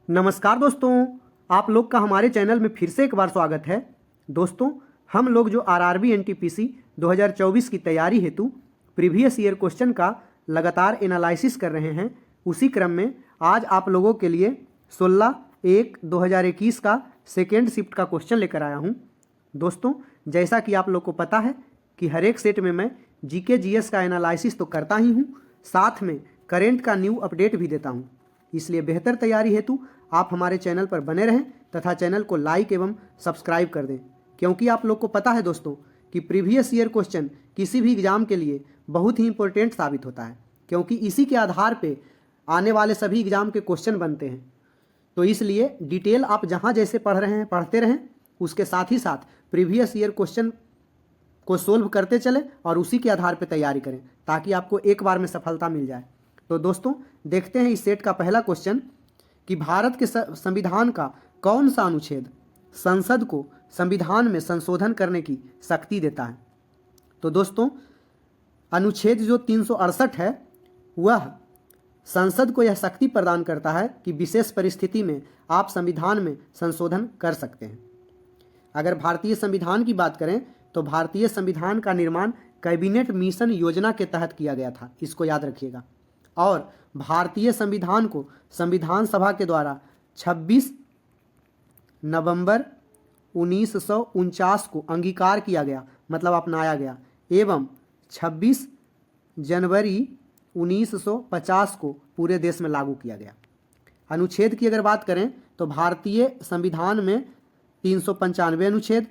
नमस्कार दोस्तों, आप लोग का हमारे चैनल में फिर से एक बार स्वागत है। दोस्तों, हम लोग जो आरआरबी एनटीपीसी 2024 की तैयारी हेतु प्रीवियस ईयर क्वेश्चन का लगातार एनालिसिस कर रहे हैं, उसी क्रम में आज आप लोगों के लिए 16/1/2021 का सेकेंड शिफ्ट का क्वेश्चन लेकर आया हूं। दोस्तों, जैसा कि आप लोग को पता है कि हर एक सेट में मैं जीके जीएस का एनालिसिस तो करता ही हूं, साथ में करेंट का न्यू अपडेट भी देता हूं। इसलिए बेहतर तैयारी हेतु आप हमारे चैनल पर बने रहें तथा चैनल को लाइक एवं सब्सक्राइब कर दें, क्योंकि आप लोग को पता है दोस्तों कि प्रीवियस ईयर क्वेश्चन किसी भी एग्जाम के लिए बहुत ही इंपॉर्टेंट साबित होता है, क्योंकि इसी के आधार पे आने वाले सभी एग्जाम के क्वेश्चन बनते हैं। तो इसलिए डिटेल आप जहाँ जैसे पढ़ रहे हैं पढ़ते रहें, उसके साथ ही साथ प्रीवियस ईयर क्वेश्चन को सोल्व करते चलें और उसी के आधार पर तैयारी करें, ताकि आपको एक बार में सफलता मिल जाए। तो दोस्तों, देखते हैं इस सेट का पहला क्वेश्चन कि भारत के संविधान का कौन सा अनुच्छेद संसद को संविधान में संशोधन करने की शक्ति देता है। तो दोस्तों, अनुच्छेद जो 368 है वह संसद को यह शक्ति प्रदान करता है कि विशेष परिस्थिति में आप संविधान में संशोधन कर सकते हैं। अगर भारतीय संविधान की बात करें तो भारतीय संविधान का निर्माण कैबिनेट मिशन योजना के तहत किया गया था, इसको याद रखिएगा। और भारतीय संविधान को संविधान सभा के द्वारा 26 नवंबर 1949 को अंगीकार किया गया, मतलब अपनाया गया, एवं 26 जनवरी 1950 को पूरे देश में लागू किया गया। अनुच्छेद की अगर बात करें तो भारतीय संविधान में 395 अनुच्छेद,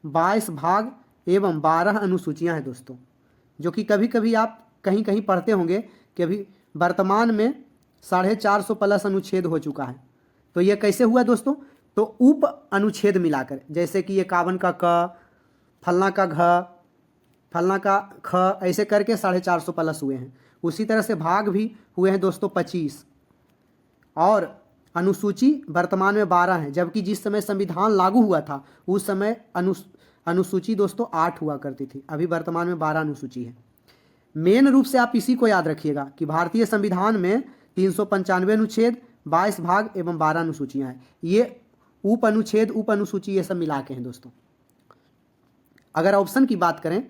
22 भाग एवं 12 अनुसूचियां हैं दोस्तों, जो कि कभी कभी आप कहीं कहीं पढ़ते होंगे कि अभी वर्तमान में 450 प्लस अनुच्छेद हो चुका है। तो ये कैसे हुआ दोस्तों? तो उप अनुच्छेद मिलाकर, जैसे कि 51 का क, फलना का घ, फलना का ख, ऐसे करके 450 प्लस हुए हैं। उसी तरह से भाग भी हुए हैं दोस्तों 25, और अनुसूची वर्तमान में 12 है, जबकि जिस समय संविधान लागू हुआ था उस समय अनुसूची दोस्तों 8 हुआ करती थी। अभी वर्तमान में 12 अनुसूची है। मेन रूप से आप इसी को याद रखिएगा कि भारतीय संविधान में 395 अनुच्छेद, 22 भाग एवं 12 अनुसूचियां हैं। ये उप अनुच्छेद, उप अनुसूची, ये सब मिला के हैं दोस्तों। अगर ऑप्शन की बात करें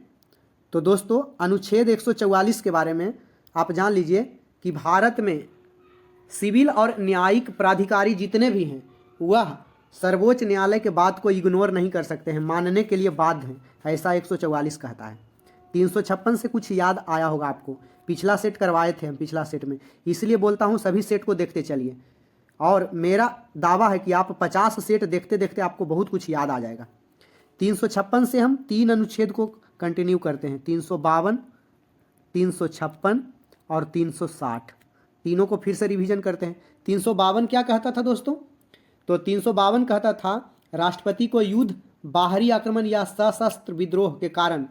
तो दोस्तों अनुच्छेद 144 के बारे में आप जान लीजिए कि भारत में सिविल और न्यायिक प्राधिकारी जितने भी हैं वह सर्वोच्च न्यायालय के बात को इग्नोर नहीं कर सकते हैं, मानने के लिए बाध्य हैं, ऐसा 144 कहता है। 356 से कुछ याद आया होगा आपको, पिछला सेट करवाए थे हम पिछला सेट में, इसलिए बोलता हूँ सभी सेट को देखते चलिए। और मेरा दावा है कि आप 50 सेट देखते देखते आपको बहुत कुछ याद आ जाएगा। 356 से हम 3 अनुच्छेद को कंटिन्यू करते हैं, 352, 356 और 360। तीनों को फिर से रिवीजन करते हैं। 352 क्या कहता था दोस्तों? तो 352 कहता था राष्ट्रपति को युद्ध, बाहरी आक्रमण या सशस्त्र विद्रोह के कारण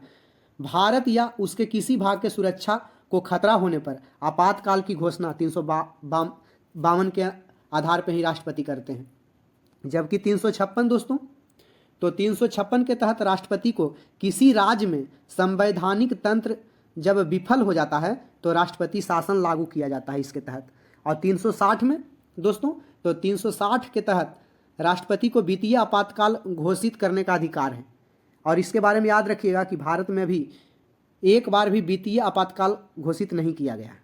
भारत या उसके किसी भाग के सुरक्षा को खतरा होने पर आपातकाल की घोषणा 352 के आधार पर ही राष्ट्रपति करते हैं। जबकि 356 दोस्तों, तो 356 के तहत राष्ट्रपति को किसी राज्य में संवैधानिक तंत्र जब विफल हो जाता है तो राष्ट्रपति शासन लागू किया जाता है इसके तहत। और 360 में दोस्तों, तो 360 के तहत राष्ट्रपति को वित्तीय आपातकाल घोषित करने का अधिकार है। और इसके बारे में याद रखिएगा कि भारत में भी एक बार भी वित्तीय आपातकाल घोषित नहीं किया गया है।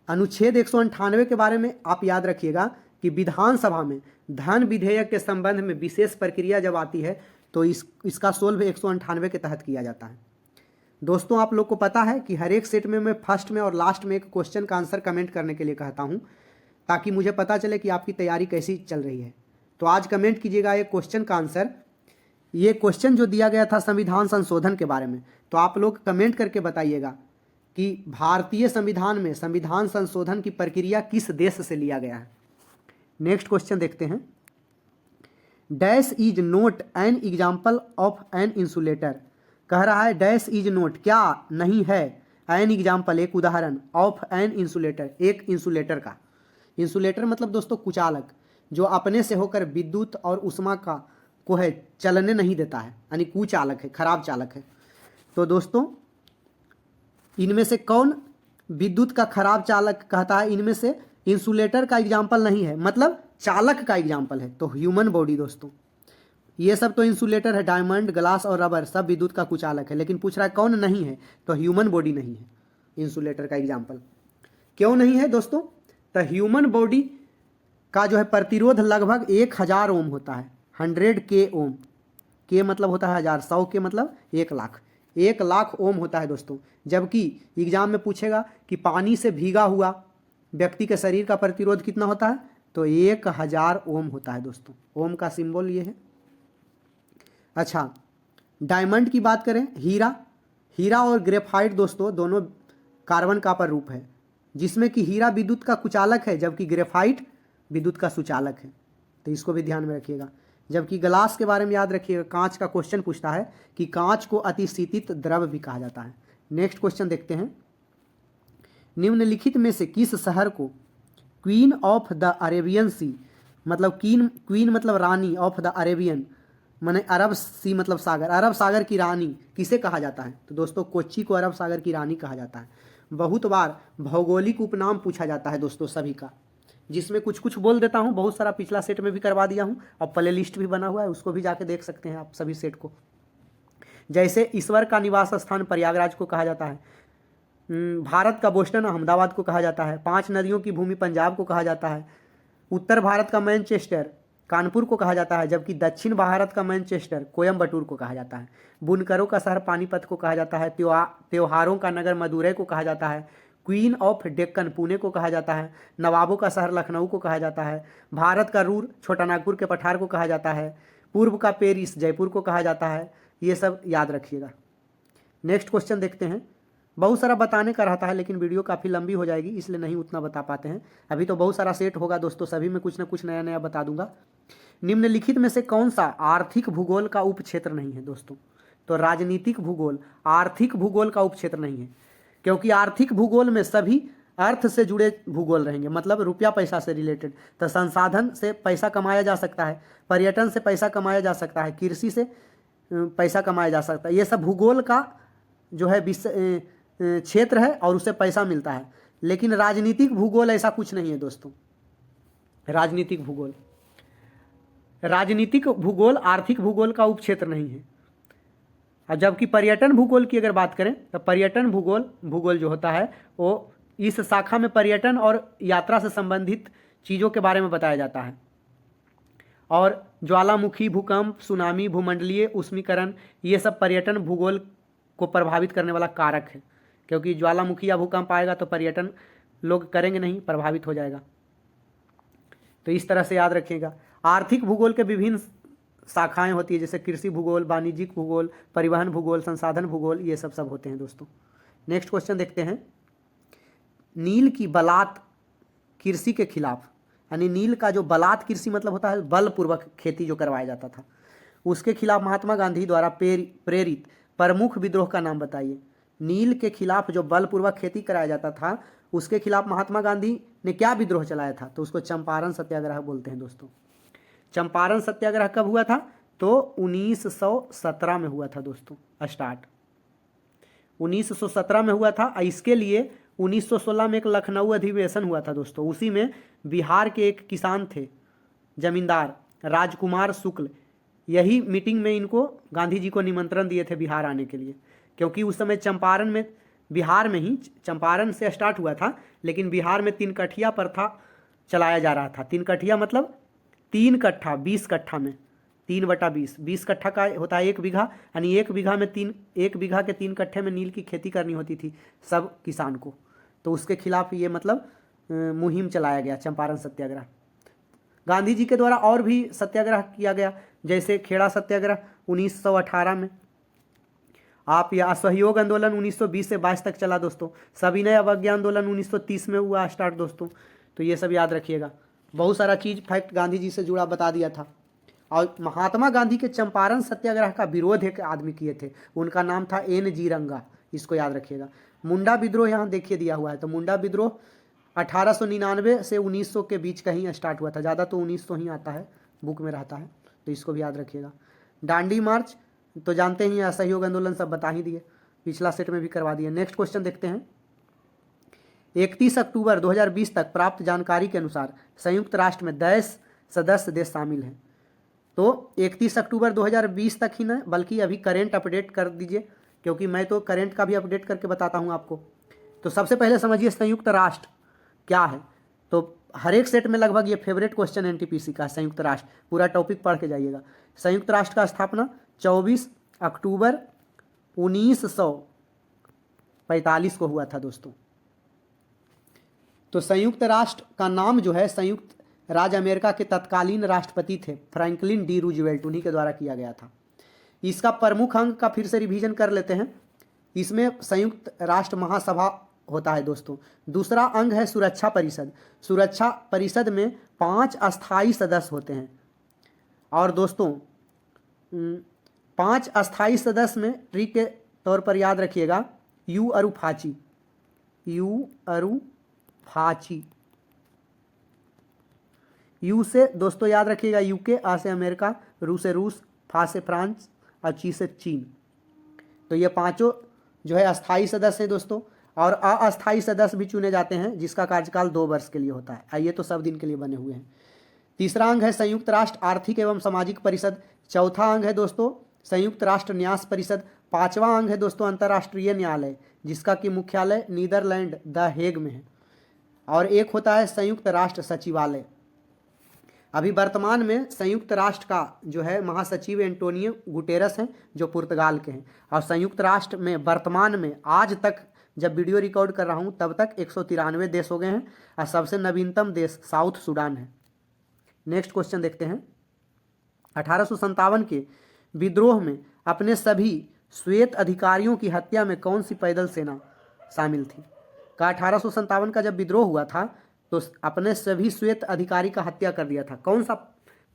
अनुच्छेद 198 के बारे में आप याद रखिएगा कि विधानसभा में धन विधेयक के संबंध में विशेष प्रक्रिया जब आती है तो इसका सोल्व 198 के तहत किया जाता है। दोस्तों, आप लोग को पता है कि हर एक सेट में मैं फर्स्ट में और लास्ट में एक क्वेश्चन का आंसर कमेंट करने के लिए कहता हूँ, ताकि मुझे पता चले कि आपकी तैयारी कैसी चल रही है। तो आज कमेंट कीजिएगा एक क्वेश्चन का आंसर। ये क्वेश्चन जो दिया गया था संविधान संशोधन के बारे में, तो आप लोग कमेंट करके बताइएगा कि भारतीय संविधान में संविधान संशोधन की प्रक्रिया किस देश से लिया गया है। नेक्स्ट क्वेश्चन देखते हैं। Dash is note an example of an insulator. कह रहा है डैश इज नोट, क्या नहीं है, एन एग्जाम्पल, एक उदाहरण, ऑफ एन इंसुलेटर, एक इंसुलेटर का। इंसुलेटर मतलब दोस्तों कुचालक, जो अपने से होकर विद्युत और उष्मा का को है चलने नहीं देता है, यानी कुचालक है, खराब चालक है। तो दोस्तों इनमें से कौन विद्युत का खराब चालक कहता है? इनमें से इंसुलेटर का एग्जाम्पल नहीं है, मतलब चालक का एग्जाम्पल है। तो ह्यूमन बॉडी दोस्तों, ये सब तो इंसुलेटर है, डायमंड, ग्लास और रबर सब विद्युत का कुचालक है, लेकिन पूछ रहा है कौन नहीं है, तो ह्यूमन बॉडी नहीं है इंसुलेटर का एग्जाम्पल। क्यों नहीं है दोस्तों? तो ह्यूमन बॉडी का जो है प्रतिरोध लगभग 1000 ओम होता है, 100 के ओम। के मतलब होता है 1000, 100 के मतलब 1,00,000, 1,00,000 ओम होता है दोस्तों। जबकि एग्जाम में पूछेगा कि पानी से भीगा हुआ व्यक्ति के शरीर का प्रतिरोध कितना होता है, तो 1000 ओम होता है दोस्तों। ओम का सिंबल ये है। अच्छा, डायमंड की बात करें, हीरा और ग्रेफाइट दोस्तों दोनों कार्बन कॉपर रूप है, जिसमें कि हीरा विद्युत का कुचालक है जबकि ग्रेफाइट विद्युत का सुचालक है, तो इसको भी ध्यान में रखिएगा। जबकि ग्लास के बारे में याद रखिएगा, कांच का क्वेश्चन पूछता है कि कांच को अतिशीतित द्रव भी कहा जाता है। नेक्स्ट क्वेश्चन देखते हैं, निम्नलिखित में से किस शहर को क्वीन ऑफ द अरेबियन सी, मतलब क्वीन मतलब रानी, ऑफ द अरेबियन माने अरब सी मतलब सागर, अरब सागर की रानी किसे कहा जाता है? तो दोस्तों कोच्चि को अरब सागर की रानी कहा जाता है। बहुत बार भौगोलिक उपनाम पूछा जाता है दोस्तों सभी का, जिसमें कुछ कुछ बोल देता हूँ, बहुत सारा पिछला सेट में भी करवा दिया हूँ और प्ले लिस्ट भी बना हुआ है, उसको भी जाके देख सकते हैं आप सभी सेट को। जैसे ईश्वर का निवास स्थान प्रयागराज को कहा जाता है, भारत का बोस्टन अहमदाबाद को कहा जाता है, 5 नदियों की भूमि पंजाब को कहा जाता है, उत्तर भारत का मैनचेस्टर कानपुर को कहा जाता है, जबकि दक्षिण भारत का मैनचेस्टर कोयम्बटूर को कहा जाता है, बुनकरों का शहर पानीपत को कहा जाता है, त्योहारों का नगर मदुरै को कहा जाता है, क्वीन ऑफ डेक्कन पुणे को कहा जाता है, नवाबों का शहर लखनऊ को कहा जाता है, भारत का रूर छोटा नागपुर के पठार को कहा जाता है, पूर्व का पेरिस जयपुर को कहा जाता है। ये सब याद रखिएगा। नेक्स्ट क्वेश्चन देखते हैं, बहुत सारा बताने का रहता है लेकिन वीडियो काफ़ी लंबी हो जाएगी, इसलिए नहीं उतना बता पाते हैं। अभी तो बहुत सारा सेट होगा दोस्तों, सभी में कुछ ना कुछ नया नया बता दूंगा। निम्नलिखित में से कौन सा आर्थिक भूगोल का उपक्षेत्र नहीं है दोस्तों? तो राजनीतिक भूगोल आर्थिक भूगोल का उपक्षेत्र नहीं है, क्योंकि आर्थिक भूगोल में सभी अर्थ से जुड़े भूगोल रहेंगे, मतलब रुपया पैसा से रिलेटेड। तो संसाधन से पैसा कमाया जा सकता है, पर्यटन से पैसा कमाया जा सकता है, कृषि से पैसा कमाया जा सकता है, ये सब भूगोल का जो है क्षेत्र है और उससे पैसा मिलता है। लेकिन राजनीतिक भूगोल ऐसा कुछ नहीं है दोस्तों। राजनीतिक भूगोल आर्थिक भूगोल का उपक्षेत्र नहीं है। और जबकि पर्यटन भूगोल की अगर बात करें तो पर्यटन भूगोल जो होता है वो इस शाखा में पर्यटन और यात्रा से संबंधित चीज़ों के बारे में बताया जाता है। और ज्वालामुखी, भूकंप, सुनामी, भूमंडलीय ऊष्मीकरण, ये सब पर्यटन भूगोल को प्रभावित करने वाला कारक है, क्योंकि ज्वालामुखी या भूकंप आएगा तो पर्यटन लोग करेंगे नहीं, प्रभावित हो जाएगा। तो इस तरह से याद रखिएगा। आर्थिक भूगोल के विभिन्न शाखाएं होती है, जैसे कृषि भूगोल, वाणिज्यिक भूगोल, परिवहन भूगोल, संसाधन भूगोल, ये सब होते हैं दोस्तों। नेक्स्ट क्वेश्चन देखते हैं, नील की बलात् कृषि के खिलाफ, यानी नील का जो बलात् कृषि मतलब होता है बलपूर्वक खेती जो करवाया जाता था, उसके खिलाफ महात्मा गांधी द्वारा प्रेरित प्रमुख विद्रोह का नाम बताइए। नील के खिलाफ जो बलपूर्वक खेती कराया जाता था उसके खिलाफ महात्मा गांधी ने क्या विद्रोह चलाया था? तो उसको चंपारण सत्याग्रह बोलते हैं दोस्तों। चंपारण सत्याग्रह कब हुआ था? तो 1917 में हुआ था दोस्तों, स्टार्ट 1917 में हुआ था। इसके लिए 1916 में एक लखनऊ अधिवेशन हुआ था दोस्तों, उसी में बिहार के एक किसान थे जमींदार राजकुमार शुक्ल, यही मीटिंग में इनको गांधी जी को निमंत्रण दिए थे बिहार आने के लिए, क्योंकि उस समय चंपारण में, बिहार में ही चंपारण से स्टार्ट हुआ था, लेकिन बिहार में 3 कठिया प्रथा चलाया जा रहा था। 3 कठिया मतलब 3 कट्ठा 20 कट्ठा में 3/20, 20 कट्ठा का होता है 1 बीघा, यानी 1 बीघा में 1 बीघा के 3 कट्ठे में नील की खेती करनी होती थी सब किसान को। तो उसके खिलाफ ये मतलब मुहिम चलाया गया चंपारण सत्याग्रह। गांधी जी के द्वारा और भी सत्याग्रह किया गया, जैसे खेड़ा सत्याग्रह 1918 में, आप या असहयोग आंदोलन 1920 से 22 तक चला दोस्तों, सविनय अवज्ञा आंदोलन 1930 में हुआ स्टार्ट दोस्तों। तो ये सब याद रखिएगा, बहुत सारा चीज़ फैक्ट गांधी जी से जुड़ा बता दिया था। और महात्मा गांधी के चंपारण सत्याग्रह का विरोध एक आदमी किए थे, उनका नाम था NG रंगा, इसको याद रखिएगा। मुंडा विद्रोह यहाँ देखिए दिया हुआ है, तो मुंडा विद्रोह 1899 से 1900 के बीच कहीं स्टार्ट हुआ था, ज़्यादा तो 1900 ही आता है, बुक में रहता है, तो इसको भी याद रखिएगा। दांडी मार्च तो जानते ही हैं, असहयोग आंदोलन सब बता ही दिए, पिछला सेट में भी करवा दिए। नेक्स्ट क्वेश्चन देखते हैं, 31 अक्टूबर 2020 तक प्राप्त जानकारी के अनुसार संयुक्त राष्ट्र में 10 सदस्य देश शामिल हैं। तो 31 अक्टूबर 2020 तक ही न, बल्कि अभी करेंट अपडेट कर दीजिए, क्योंकि मैं तो करेंट का भी अपडेट करके बताता हूँ आपको। तो सबसे पहले समझिए संयुक्त राष्ट्र क्या है। तो हर एक सेट में लगभग ये फेवरेट क्वेश्चन एनटीपीसी का है, संयुक्त राष्ट्र, पूरा टॉपिक पढ़ के जाइएगा। संयुक्त राष्ट्र का स्थापना 24 अक्टूबर 1945 को हुआ था दोस्तों। तो संयुक्त राष्ट्र का नाम जो है संयुक्त राज्य अमेरिका के तत्कालीन राष्ट्रपति थे फ्रैंकलिन डी रूजवेल्ट, उन्हीं के द्वारा किया गया था। इसका प्रमुख अंग का फिर से रिवीजन कर लेते हैं। इसमें संयुक्त राष्ट्र महासभा होता है दोस्तों। दूसरा अंग है सुरक्षा परिषद। सुरक्षा परिषद में 5 अस्थाई सदस्य होते हैं। और दोस्तों 5 अस्थाई सदस्य में ट्रिक के तौर पर याद रखिएगा यू अरु फाची, यू अरु फाची। यू से दोस्तों याद रखिएगा यूके, आ से अमेरिका, रू से रूस, फा से फ्रांस और ची से चीन। तो ये पांचों जो है अस्थाई सदस्य हैं दोस्तों। और अस्थाई सदस्य भी चुने जाते हैं जिसका कार्यकाल 2 वर्ष के लिए होता है। आइए तो सब दिन के लिए बने हुए हैं। तीसरा अंग है संयुक्त राष्ट्र आर्थिक एवं सामाजिक परिषद। चौथा अंग है दोस्तों संयुक्त राष्ट्र न्यास परिषद। 5वां अंग है दोस्तों अंतर्राष्ट्रीय न्यायालय, जिसका कि मुख्यालय नीदरलैंड द हेग में है। और एक होता है संयुक्त राष्ट्र सचिवालय। अभी वर्तमान में संयुक्त राष्ट्र का जो है महासचिव एंटोनियो गुटेरस हैं, जो पुर्तगाल के हैं। और संयुक्त राष्ट्र में वर्तमान में आज तक जब वीडियो रिकॉर्ड कर रहा हूं तब तक 193 देश हो गए हैं। और सबसे नवीनतम देश साउथ सूडान है। नेक्स्ट क्वेश्चन देखते हैं। 1857 के विद्रोह में अपने सभी श्वेत अधिकारियों की हत्या में कौन सी पैदल सेना शामिल थी? का 1857 का जब विद्रोह हुआ था तो अपने सभी श्वेत अधिकारी का हत्या कर दिया था। कौन सा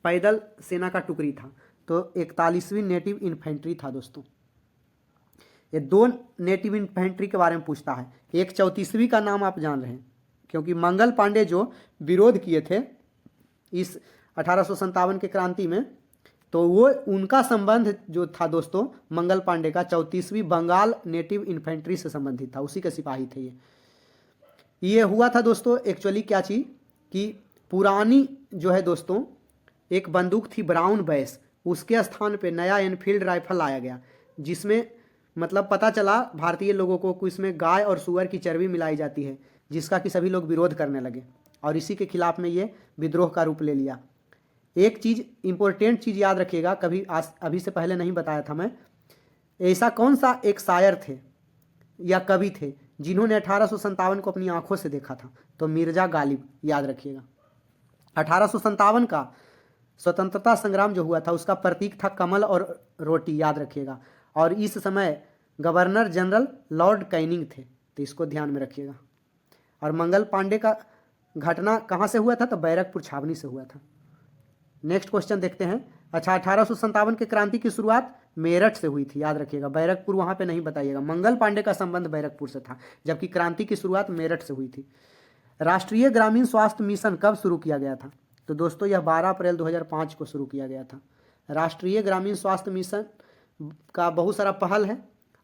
पैदल सेना का टुकड़ी था? तो 41वीं नेटिव इन्फेंट्री था दोस्तों। ये 2 नेटिव इन्फेंट्री के बारे में पूछता है। एक 34वीं का नाम आप जान रहे हैं, क्योंकि मंगल पांडे जो विरोध किए थे इस 1857 के क्रांति में, तो वो उनका संबंध जो था दोस्तों मंगल पांडे का 34वीं बंगाल नेटिव इन्फेंट्री से संबंधित था, उसी के सिपाही थे ये हुआ था दोस्तों। एक्चुअली क्या चीज़ कि पुरानी जो है दोस्तों एक बंदूक थी ब्राउन बैस, उसके स्थान पे नया एनफील्ड राइफल लाया गया, जिसमें मतलब पता चला भारतीय लोगों को कि इसमें गाय और सुअर की चर्बी मिलाई जाती है, जिसका कि सभी लोग विरोध करने लगे और इसी के खिलाफ में ये विद्रोह का रूप ले लिया। एक चीज़ इंपॉर्टेंट चीज़ याद रखिएगा, कभी अभी से पहले नहीं बताया था मैं, ऐसा कौन सा एक शायर थे या कवि थे जिन्होंने 1857 को अपनी आंखों से देखा था? तो मिर्जा गालिब, याद रखिएगा। 1857 का स्वतंत्रता संग्राम जो हुआ था उसका प्रतीक था कमल और रोटी, याद रखिएगा। और इस समय गवर्नर जनरल लॉर्ड कैनिंग थे, तो इसको ध्यान में रखिएगा। और मंगल पांडे का घटना कहाँ से हुआ था? तो बैरकपुर छावनी से हुआ था। नेक्स्ट क्वेश्चन देखते हैं। अच्छा, 1857 के क्रांति की शुरुआत मेरठ से हुई थी, याद रखिएगा। बैरकपुर वहाँ पे नहीं बताइएगा, मंगल पांडे का संबंध बैरकपुर से था, जबकि क्रांति की शुरुआत मेरठ से हुई थी। राष्ट्रीय ग्रामीण स्वास्थ्य मिशन कब शुरू किया गया था? तो दोस्तों यह 12 अप्रैल 2005 को शुरू किया गया था। राष्ट्रीय ग्रामीण स्वास्थ्य मिशन का बहुत सारा पहल है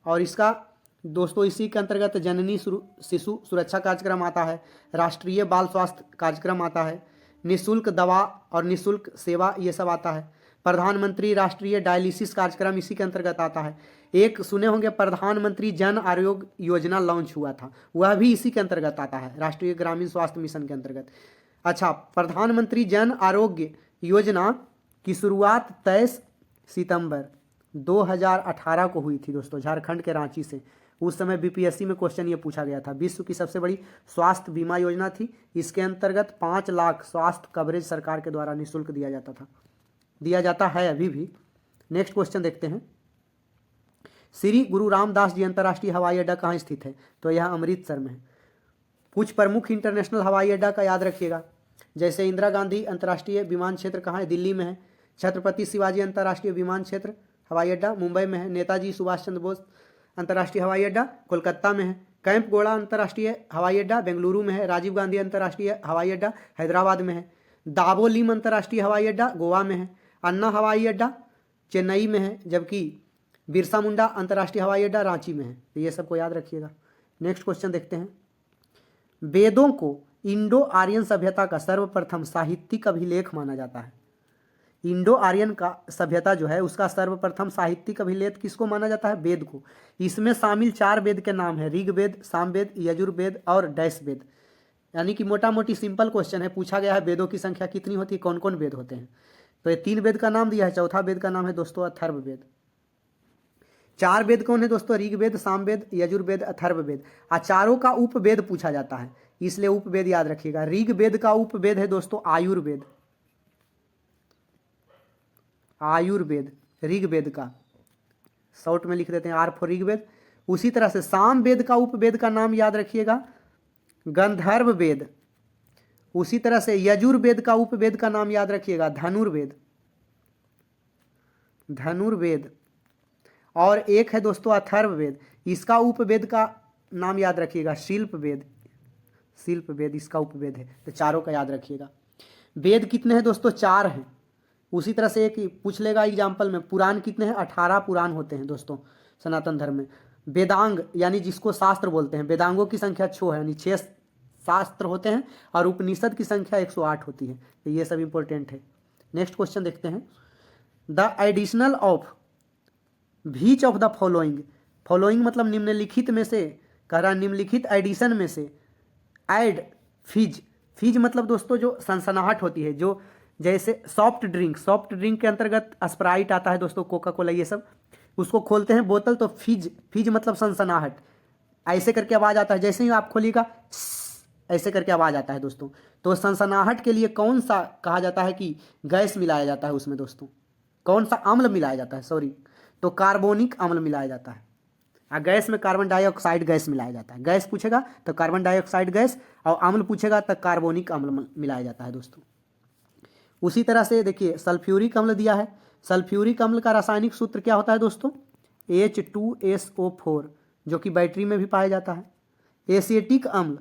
और इसका दोस्तों इसी के अंतर्गत जननी शिशु सुरक्षा कार्यक्रम आता है, राष्ट्रीय बाल स्वास्थ्य कार्यक्रम आता है, निःशुल्क दवा और निःशुल्क सेवा ये सब आता है। प्रधानमंत्री राष्ट्रीय डायलिसिस कार्यक्रम इसी के अंतर्गत आता है। एक सुने होंगे प्रधानमंत्री जन आरोग्य योजना लॉन्च हुआ था, वह भी इसी के अंतर्गत आता है, राष्ट्रीय ग्रामीण स्वास्थ्य मिशन के अंतर्गत। अच्छा, प्रधानमंत्री जन आरोग्य योजना की शुरुआत 23 सितंबर 2018 को हुई थी दोस्तों, झारखंड के रांची से। उस समय बीपीएससी में क्वेश्चन ये पूछा गया था। विश्व की सबसे बड़ी स्वास्थ्य बीमा योजना थी। इसके अंतर्गत 5 लाख स्वास्थ्य कवरेज सरकार के द्वारा निःशुल्क दिया जाता था, दिया जाता है अभी भी। नेक्स्ट क्वेश्चन देखते हैं। श्री गुरु रामदास जी अंतर्राष्ट्रीय हवाई अड्डा कहाँ स्थित है? तो यह अमृतसर में है। कुछ प्रमुख इंटरनेशनल हवाई अड्डा का याद रखिएगा, जैसे इंदिरा गांधी अंतर्राष्ट्रीय विमान क्षेत्र कहाँ है? दिल्ली में है। छत्रपति शिवाजी अंतर्राष्ट्रीय विमान क्षेत्र हवाई अड्डा मुंबई में है। नेताजी सुभाष चंद्र बोस अंतर्राष्ट्रीय हवाई अड्डा कोलकाता में है। कैंप गोड़ा अंतर्राष्ट्रीय हवाई अड्डा बेंगलुरु में है। राजीव गांधी अंतर्राष्ट्रीय हवाई अड्डा हैदराबाद में है। दाबोलिम अंतर्राष्ट्रीय हवाई अड्डा गोवा में है। अन्ना हवाई अड्डा चेन्नई में है, जबकि बिरसा मुंडा अंतर्राष्ट्रीय हवाई अड्डा रांची में है। तो ये सबको याद रखिएगा। नेक्स्ट क्वेश्चन देखते हैं। वेदों को इंडो आर्यन सभ्यता का सर्वप्रथम साहित्यिक अभिलेख माना जाता है। इंडो आर्यन का सभ्यता जो है उसका सर्वप्रथम साहित्यिक अभिलेख किसको माना जाता है? वेद को। इसमें शामिल 4 वेद के नाम है, ऋग्वेद, सामवेद, यजुर्वेद और डैश वेद। यानी कि मोटा मोटी सिंपल क्वेश्चन है, पूछा गया है वेदों की संख्या कितनी होती है, कौन कौन वेद होते हैं। तो ये 3 वेद का नाम दिया है, चौथा वेद का नाम है दोस्तों अथर्ववेद। 4 वेद कौन है दोस्तों? ऋग्वेद, सामवेद, यजुर्वेद, अथर्ववेद। चारों का उपवेद पूछा जाता है, इसलिए उपवेद याद रखिएगा। ऋग्वेद का उपवेद है दोस्तों आयुर्वेद, आयुर्वेद ऋग्वेद का, शॉर्ट में लिख देते हैं आर फॉर ऋग्वेद। उसी तरह से सामवेद का उपवेद का नाम याद रखिएगा गंधर्व वेद। उसी तरह से यजुर्वेद का उपवेद का नाम याद रखिएगा धनुर्वेद, धनुर्वेद। और एक है दोस्तों अथर्ववेद, इसका उपवेद का नाम याद रखिएगा शिल्पवेद, शिल्पवेद इसका उपवेद है। तो चारों का याद रखिएगा। वेद कितने हैं दोस्तों? 4 हैं। उसी तरह से एक पूछ लेगा एग्जाम्पल में, पुराण कितने हैं? 18 पुराण होते हैं दोस्तों सनातन धर्म में। वेदांग यानी जिसको शास्त्र बोलते हैं, वेदांगों की संख्या 6 है, यानी 6 शास्त्र होते हैं, और उपनिषद की संख्या 108 होती है। तो ये सब इंपॉर्टेंट है। नेक्स्ट क्वेश्चन देखते हैं। The additional of which of the following, following मतलब निम्नलिखित में से, कह रहा निम्नलिखित एडिशन में से ऐड फिज, फिज मतलब दोस्तों जो सनसनाहट होती है, जो जैसे सॉफ्ट ड्रिंक, सॉफ्ट ड्रिंक के अंतर्गत स्प्राइट आता है दोस्तों, कोका कोला, ये सब, उसको खोलते हैं बोतल तो फिज, फिज मतलब सनसनाहट, ऐसे करके आवाज आता है। जैसे ही आप खोलिएगा ऐसे करके आवाज आता है दोस्तों। तो सनसनाहट के लिए कौन सा कहा जाता है कि गैस मिलाया जाता है उसमें दोस्तों? कौन सा अम्ल मिलाया जाता है? सॉरी, तो कार्बोनिक अम्ल मिलाया जाता है। गैस में कार्बन डाइऑक्साइड गैस मिलाया जाता है। गैस पूछेगा तो कार्बन डाइऑक्साइड गैस, और अम्ल पूछेगा तो कार्बोनिक अम्ल मिलाया जाता है दोस्तों। उसी तरह से देखिए सल्फ्यूरिक अम्ल दिया है। सल्फ्यूरिक अम्ल का रासायनिक सूत्र क्या होता है दोस्तों? H2SO4, जो कि बैटरी में भी पाया जाता है। एसिटिक अम्ल,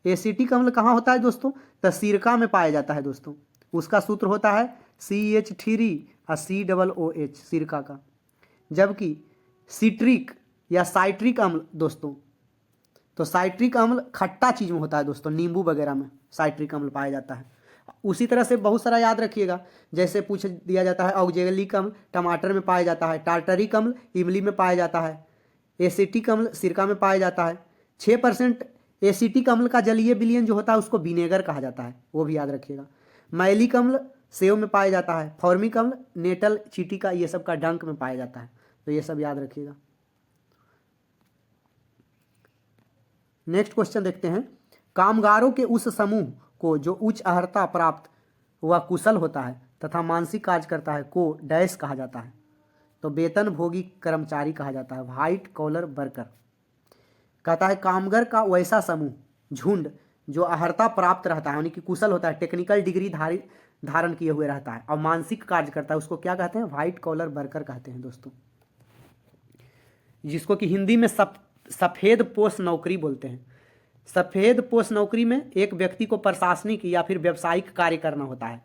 एसिटिक अम्ल कहाँ होता है दोस्तों? तो सिरका में पाया जाता है दोस्तों। उसका सूत्र होता है CH3 और COOH, सिरका का। जबकि सिट्रिक या साइट्रिक अम्ल दोस्तों, तो साइट्रिक अम्ल खट्टा चीज में होता है दोस्तों, नींबू वगैरह में साइट्रिक अम्ल पाया जाता है। उसी तरह से बहुत सारा याद रखिएगा, जैसे पूछ दिया जाता है ऑक्जेलिक अम्ल टमाटर में पाया जाता है, टार्टरिक अम्ल इमली में पाया जाता है, एसिटिक अम्ल सिरका में पाया जाता है। 6% एसिटिक अम्ल का जलीय विलयन जो होता है उसको विनेगर कहा जाता है, वो भी याद रखिएगा। मैलिक अम्ल सेव में पाया जाता है, फॉर्मिक अम्ल नेटल, चींटी का, ये सब का डंक में पाया जाता है। तो ये सब याद रखिएगा। नेक्स्ट क्वेश्चन देखते हैं। कामगारों के उस समूह को जो उच्च अर्हता प्राप्त व कुशल होता है तथा मानसिक कार्य करता है को डैश कहा जाता है? तो वेतन भोगी कर्मचारी कहा जाता है, व्हाइट कॉलर वर्कर। कहता है कामगार का वैसा समूह, झुंड जो अर्हता प्राप्त रहता है, यानी कि कुशल होता है, टेक्निकल डिग्री धारण किए हुए रहता है और मानसिक कार्य करता है, उसको क्या कहते हैं? व्हाइट कॉलर वर्कर कहते हैं दोस्तों, जिसको कि हिंदी में सफेद पोश नौकरी बोलते हैं। सफेद पोश नौकरी में एक व्यक्ति को प्रशासनिक या फिर व्यावसायिक कार्य करना होता है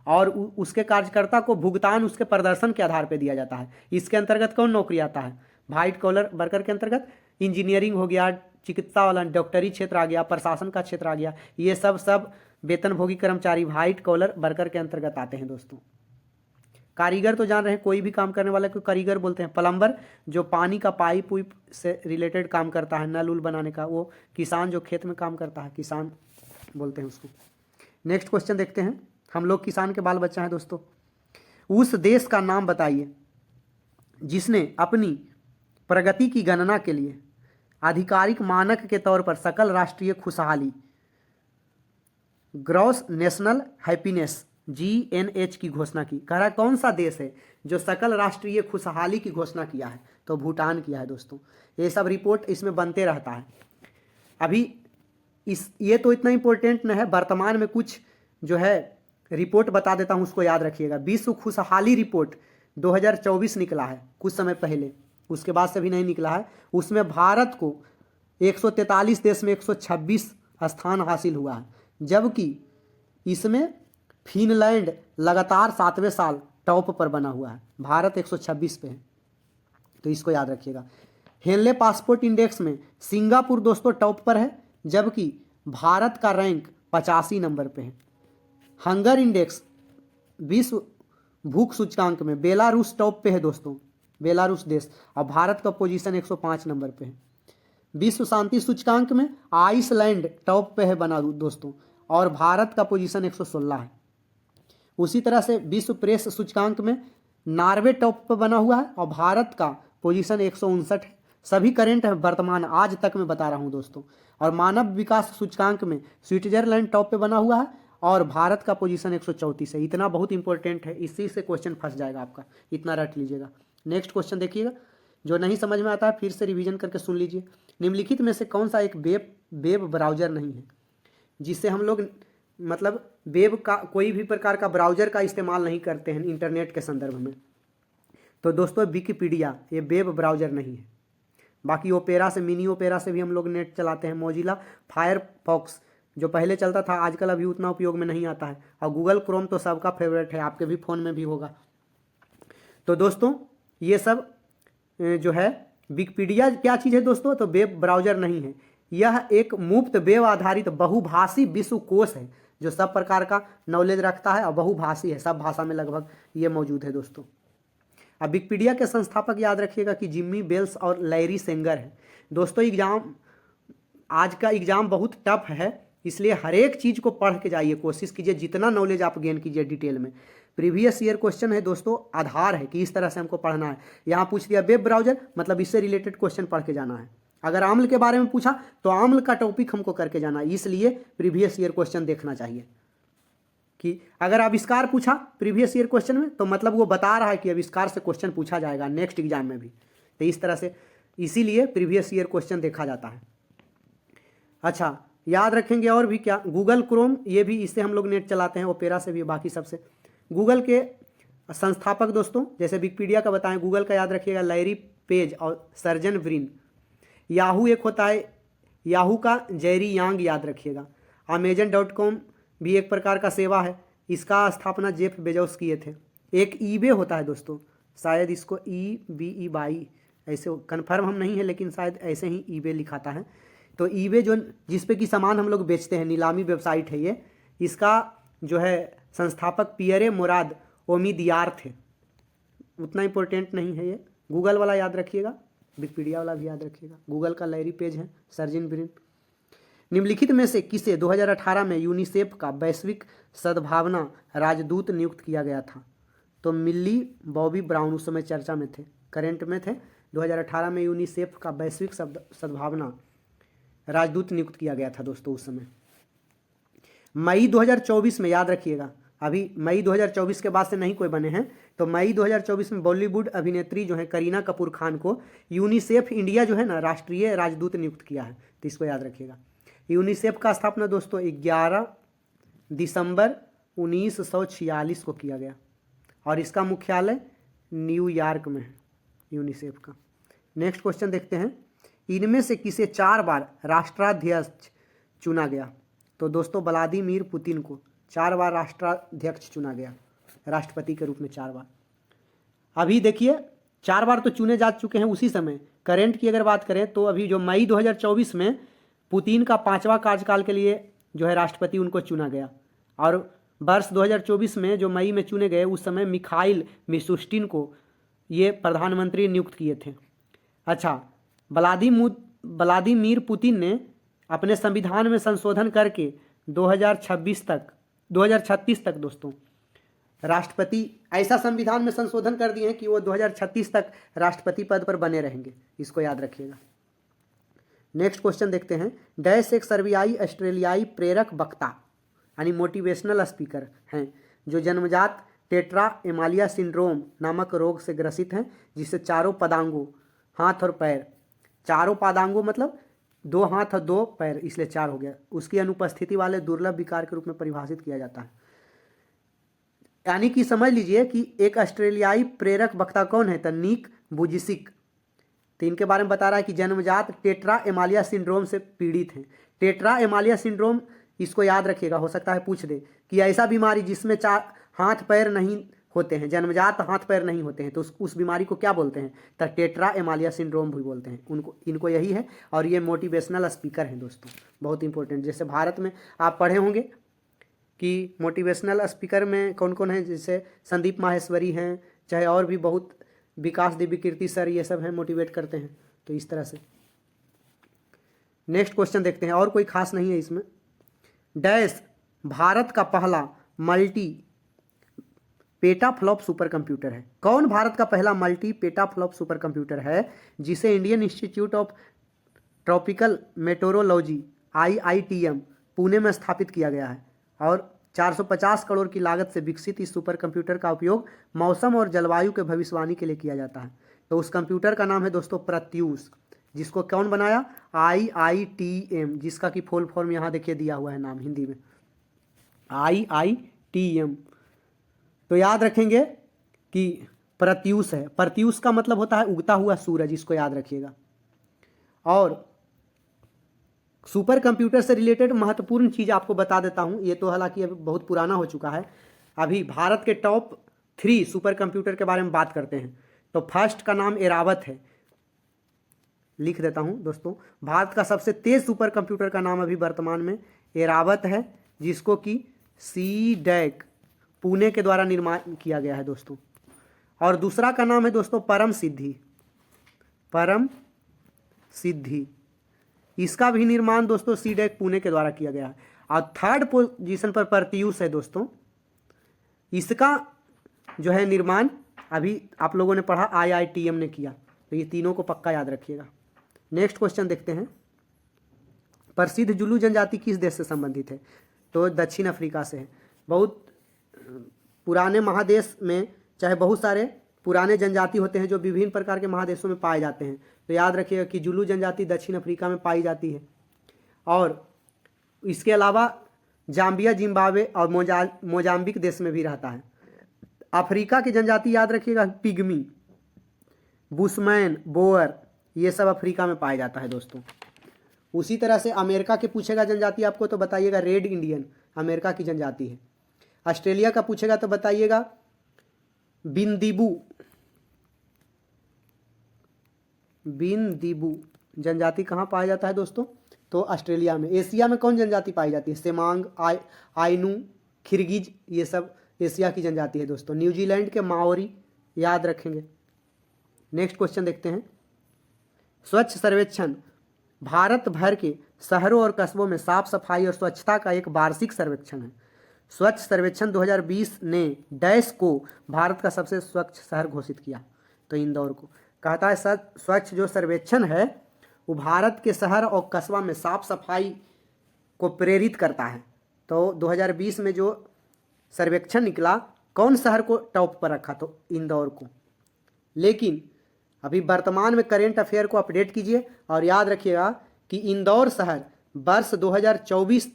और उसके कार्यकर्ता को भुगतान उसके प्रदर्शन के आधार पर दिया जाता है। इसके अंतर्गत कौन नौकरी आता है? व्हाइट कॉलर वर्कर के अंतर्गत इंजीनियरिंग हो गया, चिकित्सा वाला डॉक्टरी क्षेत्र आ गया, प्रशासन का क्षेत्र आ गया, ये सब वेतनभोगी कर्मचारी व्हाइट कॉलर वर्कर के अंतर्गत आते हैं दोस्तों। कारीगर तो जान रहे हैं, कोई भी काम करने वाले को कारीगर बोलते हैं। प्लम्बर जो पानी का पाइप उइप से रिलेटेड काम करता है, नल उल बनाने का, वो किसान जो खेत में काम करता है, किसान बोलते हैं उसको। नेक्स्ट क्वेश्चन देखते हैं। हम लोग किसान के बाल बच्चा हैं दोस्तों। उस देश का नाम बताइए जिसने अपनी प्रगति की गणना के लिए आधिकारिक मानक के तौर पर सकल राष्ट्रीय खुशहाली, ग्रॉस नेशनल हैप्पीनेस GNH की घोषणा की। कह रहा है कौन सा देश है जो सकल राष्ट्रीय खुशहाली की घोषणा किया है? तो भूटान किया है दोस्तों। ये सब रिपोर्ट इसमें बनते रहता है। अभी ये तो इतना इंपॉर्टेंट न है, वर्तमान में कुछ जो है रिपोर्ट बता देता हूँ, उसको याद रखिएगा। विश्व खुशहाली रिपोर्ट 2024 निकला है कुछ समय पहले, उसके बाद से भी नहीं निकला है। उसमें भारत को 143 देश में 126 स्थान हासिल हुआ है, जबकि इसमें फिनलैंड लगातार 7वें साल टॉप पर बना हुआ है। भारत 126 पे है, तो इसको याद रखिएगा। हेनले पासपोर्ट इंडेक्स में सिंगापुर दोस्तों टॉप पर है, जबकि भारत का रैंक 85 नंबर पे है। हंगर इंडेक्स विश्व भूख सूचकांक में बेलारूस टॉप पे है दोस्तों, बेलारूस देश, और भारत का पोजीशन 105 नंबर पे है। विश्व शांति सूचकांक में आइसलैंड टॉप पे है बना दोस्तों, और भारत का पोजीशन 116 है। उसी तरह से विश्व प्रेस सूचकांक में नॉर्वे टॉप पर बना हुआ है और भारत का पोजीशन 159 है। सभी करेंट है वर्तमान आज तक मैं बता रहा हूं दोस्तों। और मानव विकास सूचकांक में स्विट्जरलैंड टॉप पे बना हुआ है और भारत का पोजीशन 134 है। इतना बहुत इंपॉर्टेंट है, इसी से क्वेश्चन फंस जाएगा आपका, इतना रट लीजिएगा। नेक्स्ट क्वेश्चन देखिएगा, जो नहीं समझ में आता है फिर से रिवीजन करके सुन लीजिए। निम्नलिखित में से कौन सा एक वेब ब्राउजर नहीं है जिससे हम लोग मतलब वेब का कोई भी प्रकार का ब्राउजर का इस्तेमाल नहीं करते हैं इंटरनेट के संदर्भ में? तो दोस्तों विकिपीडिया ये वेब ब्राउजर नहीं है। बाकी ओपेरा से, मिनी ओपेरा से भी हम लोग नेट चलाते हैं। मोजिला फायरफॉक्स जो पहले चलता था आजकल अभी उतना उपयोग में नहीं आता है। और गूगल क्रोम तो सबका फेवरेट है, आपके भी फ़ोन में भी होगा। तो दोस्तों ये सब जो है विकिपीडिया क्या चीज़ है दोस्तों? तो वेब ब्राउजर नहीं है, यह एक मुफ्त वेब आधारित बहुभाषी विश्वकोश है जो सब प्रकार का नॉलेज रखता है और बहुभाषी है, सब भाषा में लगभग ये मौजूद है दोस्तों। अब विकिपीडिया के संस्थापक याद रखिएगा कि जिम्मी बेल्स और लैरी सेंगर है। दोस्तों एग्जाम, आज का एग्जाम बहुत टफ है, इसलिए हर एक चीज़ को पढ़ के जाइए, कोशिश कीजिए जितना नॉलेज आप गेन कीजिए डिटेल में। प्रीवियस ईयर क्वेश्चन है दोस्तों, आधार है कि इस तरह से हमको पढ़ना है। यहाँ पूछ दिया वेब ब्राउजर, मतलब इससे रिलेटेड क्वेश्चन पढ़ के जाना है। अगर आम्ल के बारे में पूछा तो आम्ल का टॉपिक हमको करके जाना है, इसलिए प्रीवियस ईयर क्वेश्चन देखना चाहिए। कि अगर आविष्कार पूछा प्रीवियस ईयर क्वेश्चन में तो मतलब वो बता रहा है कि आविष्कार से क्वेश्चन पूछा जाएगा नेक्स्ट एग्जाम में भी। तो इस तरह से इसीलिए प्रीवियस ईयर क्वेश्चन देखा जाता है। अच्छा याद रखेंगे और भी क्या, गूगल क्रोम ये भी, इससे हम लोग नेट चलाते हैं, ओपेरा से भी, बाकी सबसे। गूगल के संस्थापक दोस्तों जैसे विकिपीडिया का बताएं, गूगल का याद रखिएगा लैरी पेज और सर्जन ब्रिन। याहू एक होता है, याहू का जेरी यांग याद रखिएगा। अमेजन.com भी एक प्रकार का सेवा है, इसका स्थापना जेफ बेजोस किए थे। एक ईबे होता है दोस्तों, शायद इसको EBE बाई ऐसे कन्फर्म हम नहीं है, लेकिन शायद ऐसे ही ईबे लिखाता है। तो ईबे जो जिस पे कि सामान हम लोग बेचते हैं, नीलामी वेबसाइट है ये। इसका जो है संस्थापक पियरे मुराद ओमिदियार थे, उतना इंपॉर्टेंट नहीं है ये। गूगल वाला याद रखिएगा, विकिपीडिया वाला भी याद रखिएगा। गूगल का लैरी पेज है, सर्जन ब्रिन। निम्नलिखित में से किसे 2018 में यूनिसेफ का वैश्विक सद्भावना राजदूत नियुक्त किया गया था? तो मिल्ली बॉबी ब्राउन उस समय चर्चा में थे, करेंट में थे। 2018 में यूनिसेफ का वैश्विक सद्भावना राजदूत नियुक्त किया गया था दोस्तों उस समय। मई 2024 में याद रखिएगा, अभी मई 2024 के बाद से नहीं कोई बने हैं, तो मई 2024 में बॉलीवुड अभिनेत्री जो है करीना कपूर खान को यूनिसेफ इंडिया जो है ना राष्ट्रीय राजदूत नियुक्त किया है, तो इसको याद रखिएगा। यूनिसेफ का स्थापना दोस्तों 11 दिसंबर 1946 को किया गया और इसका मुख्यालय न्यूयॉर्क में है यूनिसेफ का। नेक्स्ट क्वेश्चन देखते हैं, इनमें से किसे 4 बार राष्ट्राध्यक्ष चुना गया? तो दोस्तों व्लादिमीर पुतिन को 4 बार राष्ट्राध्यक्ष चुना गया, राष्ट्रपति के रूप में 4 बार। अभी देखिए 4 बार तो चुने जा चुके हैं उसी समय। करेंट की अगर बात करें तो अभी जो मई 2024 में पुतिन का 5वां कार्यकाल के लिए जो है राष्ट्रपति उनको चुना गया, और वर्ष 2024 में जो मई में चुने गए उस समय मिखाइल मिशुस्टिन को ये प्रधानमंत्री नियुक्त किए थे। अच्छा, व्लादिमीर पुतिन ने अपने संविधान में संशोधन करके 2036 तक दोस्तों राष्ट्रपति, ऐसा संविधान में संशोधन कर दिए हैं कि वो 2036 तक राष्ट्रपति पद पर बने रहेंगे, इसको याद रखिएगा। नेक्स्ट क्वेश्चन देखते हैं, डैश एक सर्बियाई ऑस्ट्रेलियाई प्रेरक वक्ता यानी मोटिवेशनल स्पीकर हैं जो जन्मजात टेट्रा एमालिया सिंड्रोम नामक रोग से ग्रसित हैं, जिससे चारों पदांगों, हाथ और पैर, चारों पदांगों मतलब 2 हाथ और 2 पैर, इसलिए 4 हो गया, उसकी अनुपस्थिति वाले दुर्लभ विकार के रूप में परिभाषित किया जाता है। यानी कि समझ लीजिए कि एक ऑस्ट्रेलियाई प्रेरक वक्ता कौन है? तो निक वुजिसिक। तो इनके बारे में बता रहा है कि जन्मजात टेट्रा एमालिया सिंड्रोम से पीड़ित हैं। टेट्रा एमालिया सिंड्रोम, इसको याद रखिएगा, हो सकता है पूछ दे कि ऐसा बीमारी जिसमें 4 हाथ पैर नहीं होते हैं, जन्मजात हाथ पैर नहीं होते हैं, तो उस बीमारी को क्या बोलते हैं? तो टेट्रा एमालिया सिंड्रोम भी बोलते हैं इनको यही है। और ये मोटिवेशनल स्पीकर हैं दोस्तों, बहुत इंपॉर्टेंट। जैसे भारत में आप पढ़े होंगे कि मोटिवेशनल स्पीकर में कौन कौन है, जैसे संदीप माहेश्वरी हैं, चाहे और भी बहुत, विकास दिव्य कीर्ति सर, ये सब हैं, मोटिवेट करते हैं। तो इस तरह से नेक्स्ट क्वेश्चन देखते हैं, और कोई खास नहीं है इसमें। डैश भारत का पहला मल्टी पेटाफ्लॉप सुपर कंप्यूटर है? कौन भारत का पहला मल्टी पेटाफ्लॉप सुपर कंप्यूटर है जिसे Indian institute of tropical metrology IITM Pune में स्थापित किया गया है? और 450 करोड़ की लागत से विकसित इस सुपर कंप्यूटर का उपयोग मौसम और जलवायु के भविष्यवाणी के लिए किया जाता है। तो उस कंप्यूटर का नाम है दोस्तों प्रत्यूष, जिसको कौन बनाया? IITM, जिसका कि फुल फॉर्म यहाँ देखिए दिया हुआ है नाम हिंदी में, IITM। तो याद रखेंगे कि प्रत्यूष है, प्रत्यूष का मतलब होता है उगता हुआ सूरज, इसको याद रखिएगा। और सुपर कंप्यूटर से रिलेटेड महत्वपूर्ण चीज़ आपको बता देता हूँ, ये तो हालांकि अभी बहुत पुराना हो चुका है। अभी भारत के टॉप 3 सुपर कंप्यूटर के बारे में बात करते हैं। तो फर्स्ट का नाम एरावत है, लिख देता हूँ दोस्तों। भारत का सबसे तेज सुपर कंप्यूटर का नाम अभी वर्तमान में एरावत है, जिसको कि CDEC पुणे के द्वारा निर्माण किया गया है दोस्तों। और दूसरा का नाम है दोस्तों परम सिद्धि, परम सिद्धि, इसका भी निर्माण दोस्तों CDEC पुणे के द्वारा किया गया है। और थर्ड पोजीशन पर प्रत्यूष है दोस्तों, इसका जो है निर्माण अभी आप लोगों ने पढ़ा IITM ने किया। तो ये तीनों को पक्का याद रखिएगा। नेक्स्ट क्वेश्चन देखते हैं, प्रसिद्ध जुलू जनजाति किस देश से संबंधित है? तो दक्षिण अफ्रीका से है। बहुत पुराने महादेश में चाहे बहुत सारे पुराने जनजाति होते हैं जो विभिन्न प्रकार के महादेशों में पाए जाते हैं। तो याद रखिएगा कि जुलू जनजाति दक्षिण अफ्रीका में पाई जाती है। और इसके अलावा जाम्बिया, जिम्बाब्वे और मोजाम्बिक देश में भी रहता है। अफ्रीका की जनजाति याद रखिएगा पिग्मी, बुशमैन, बोअर, ये सब अफ्रीका में पाया जाता है दोस्तों। उसी तरह से अमेरिका के पूछेगा जनजाति आपको तो बताइएगा रेड इंडियन, अमेरिका की जनजाति है। ऑस्ट्रेलिया का पूछेगा तो बताइएगा बिनदिबू, बिनदिबू जनजाति कहाँ पाया जाता है दोस्तों? तो ऑस्ट्रेलिया में। एशिया में कौन जनजाति पाई जाती है? सेमांग, आइनू, खिरगिज, ये सब एशिया की जनजाति है दोस्तों। न्यूजीलैंड के माओरी याद रखेंगे। नेक्स्ट क्वेश्चन देखते हैं, स्वच्छ सर्वेक्षण भारत भर के शहरों और कस्बों में साफ सफाई और स्वच्छता का एक वार्षिक सर्वेक्षण है। स्वच्छ सर्वेक्षण 2020 ने डैश को भारत का सबसे स्वच्छ शहर घोषित किया? तो इंदौर को। कहता है स्वच्छ जो सर्वेक्षण है वो भारत के शहर और कस्बा में साफ सफाई को प्रेरित करता है। तो 2020 में जो सर्वेक्षण निकला, कौन शहर को टॉप पर रखा? तो इंदौर को। लेकिन अभी वर्तमान में करेंट अफेयर को अपडेट कीजिए और याद रखिएगा कि इंदौर शहर वर्ष 2024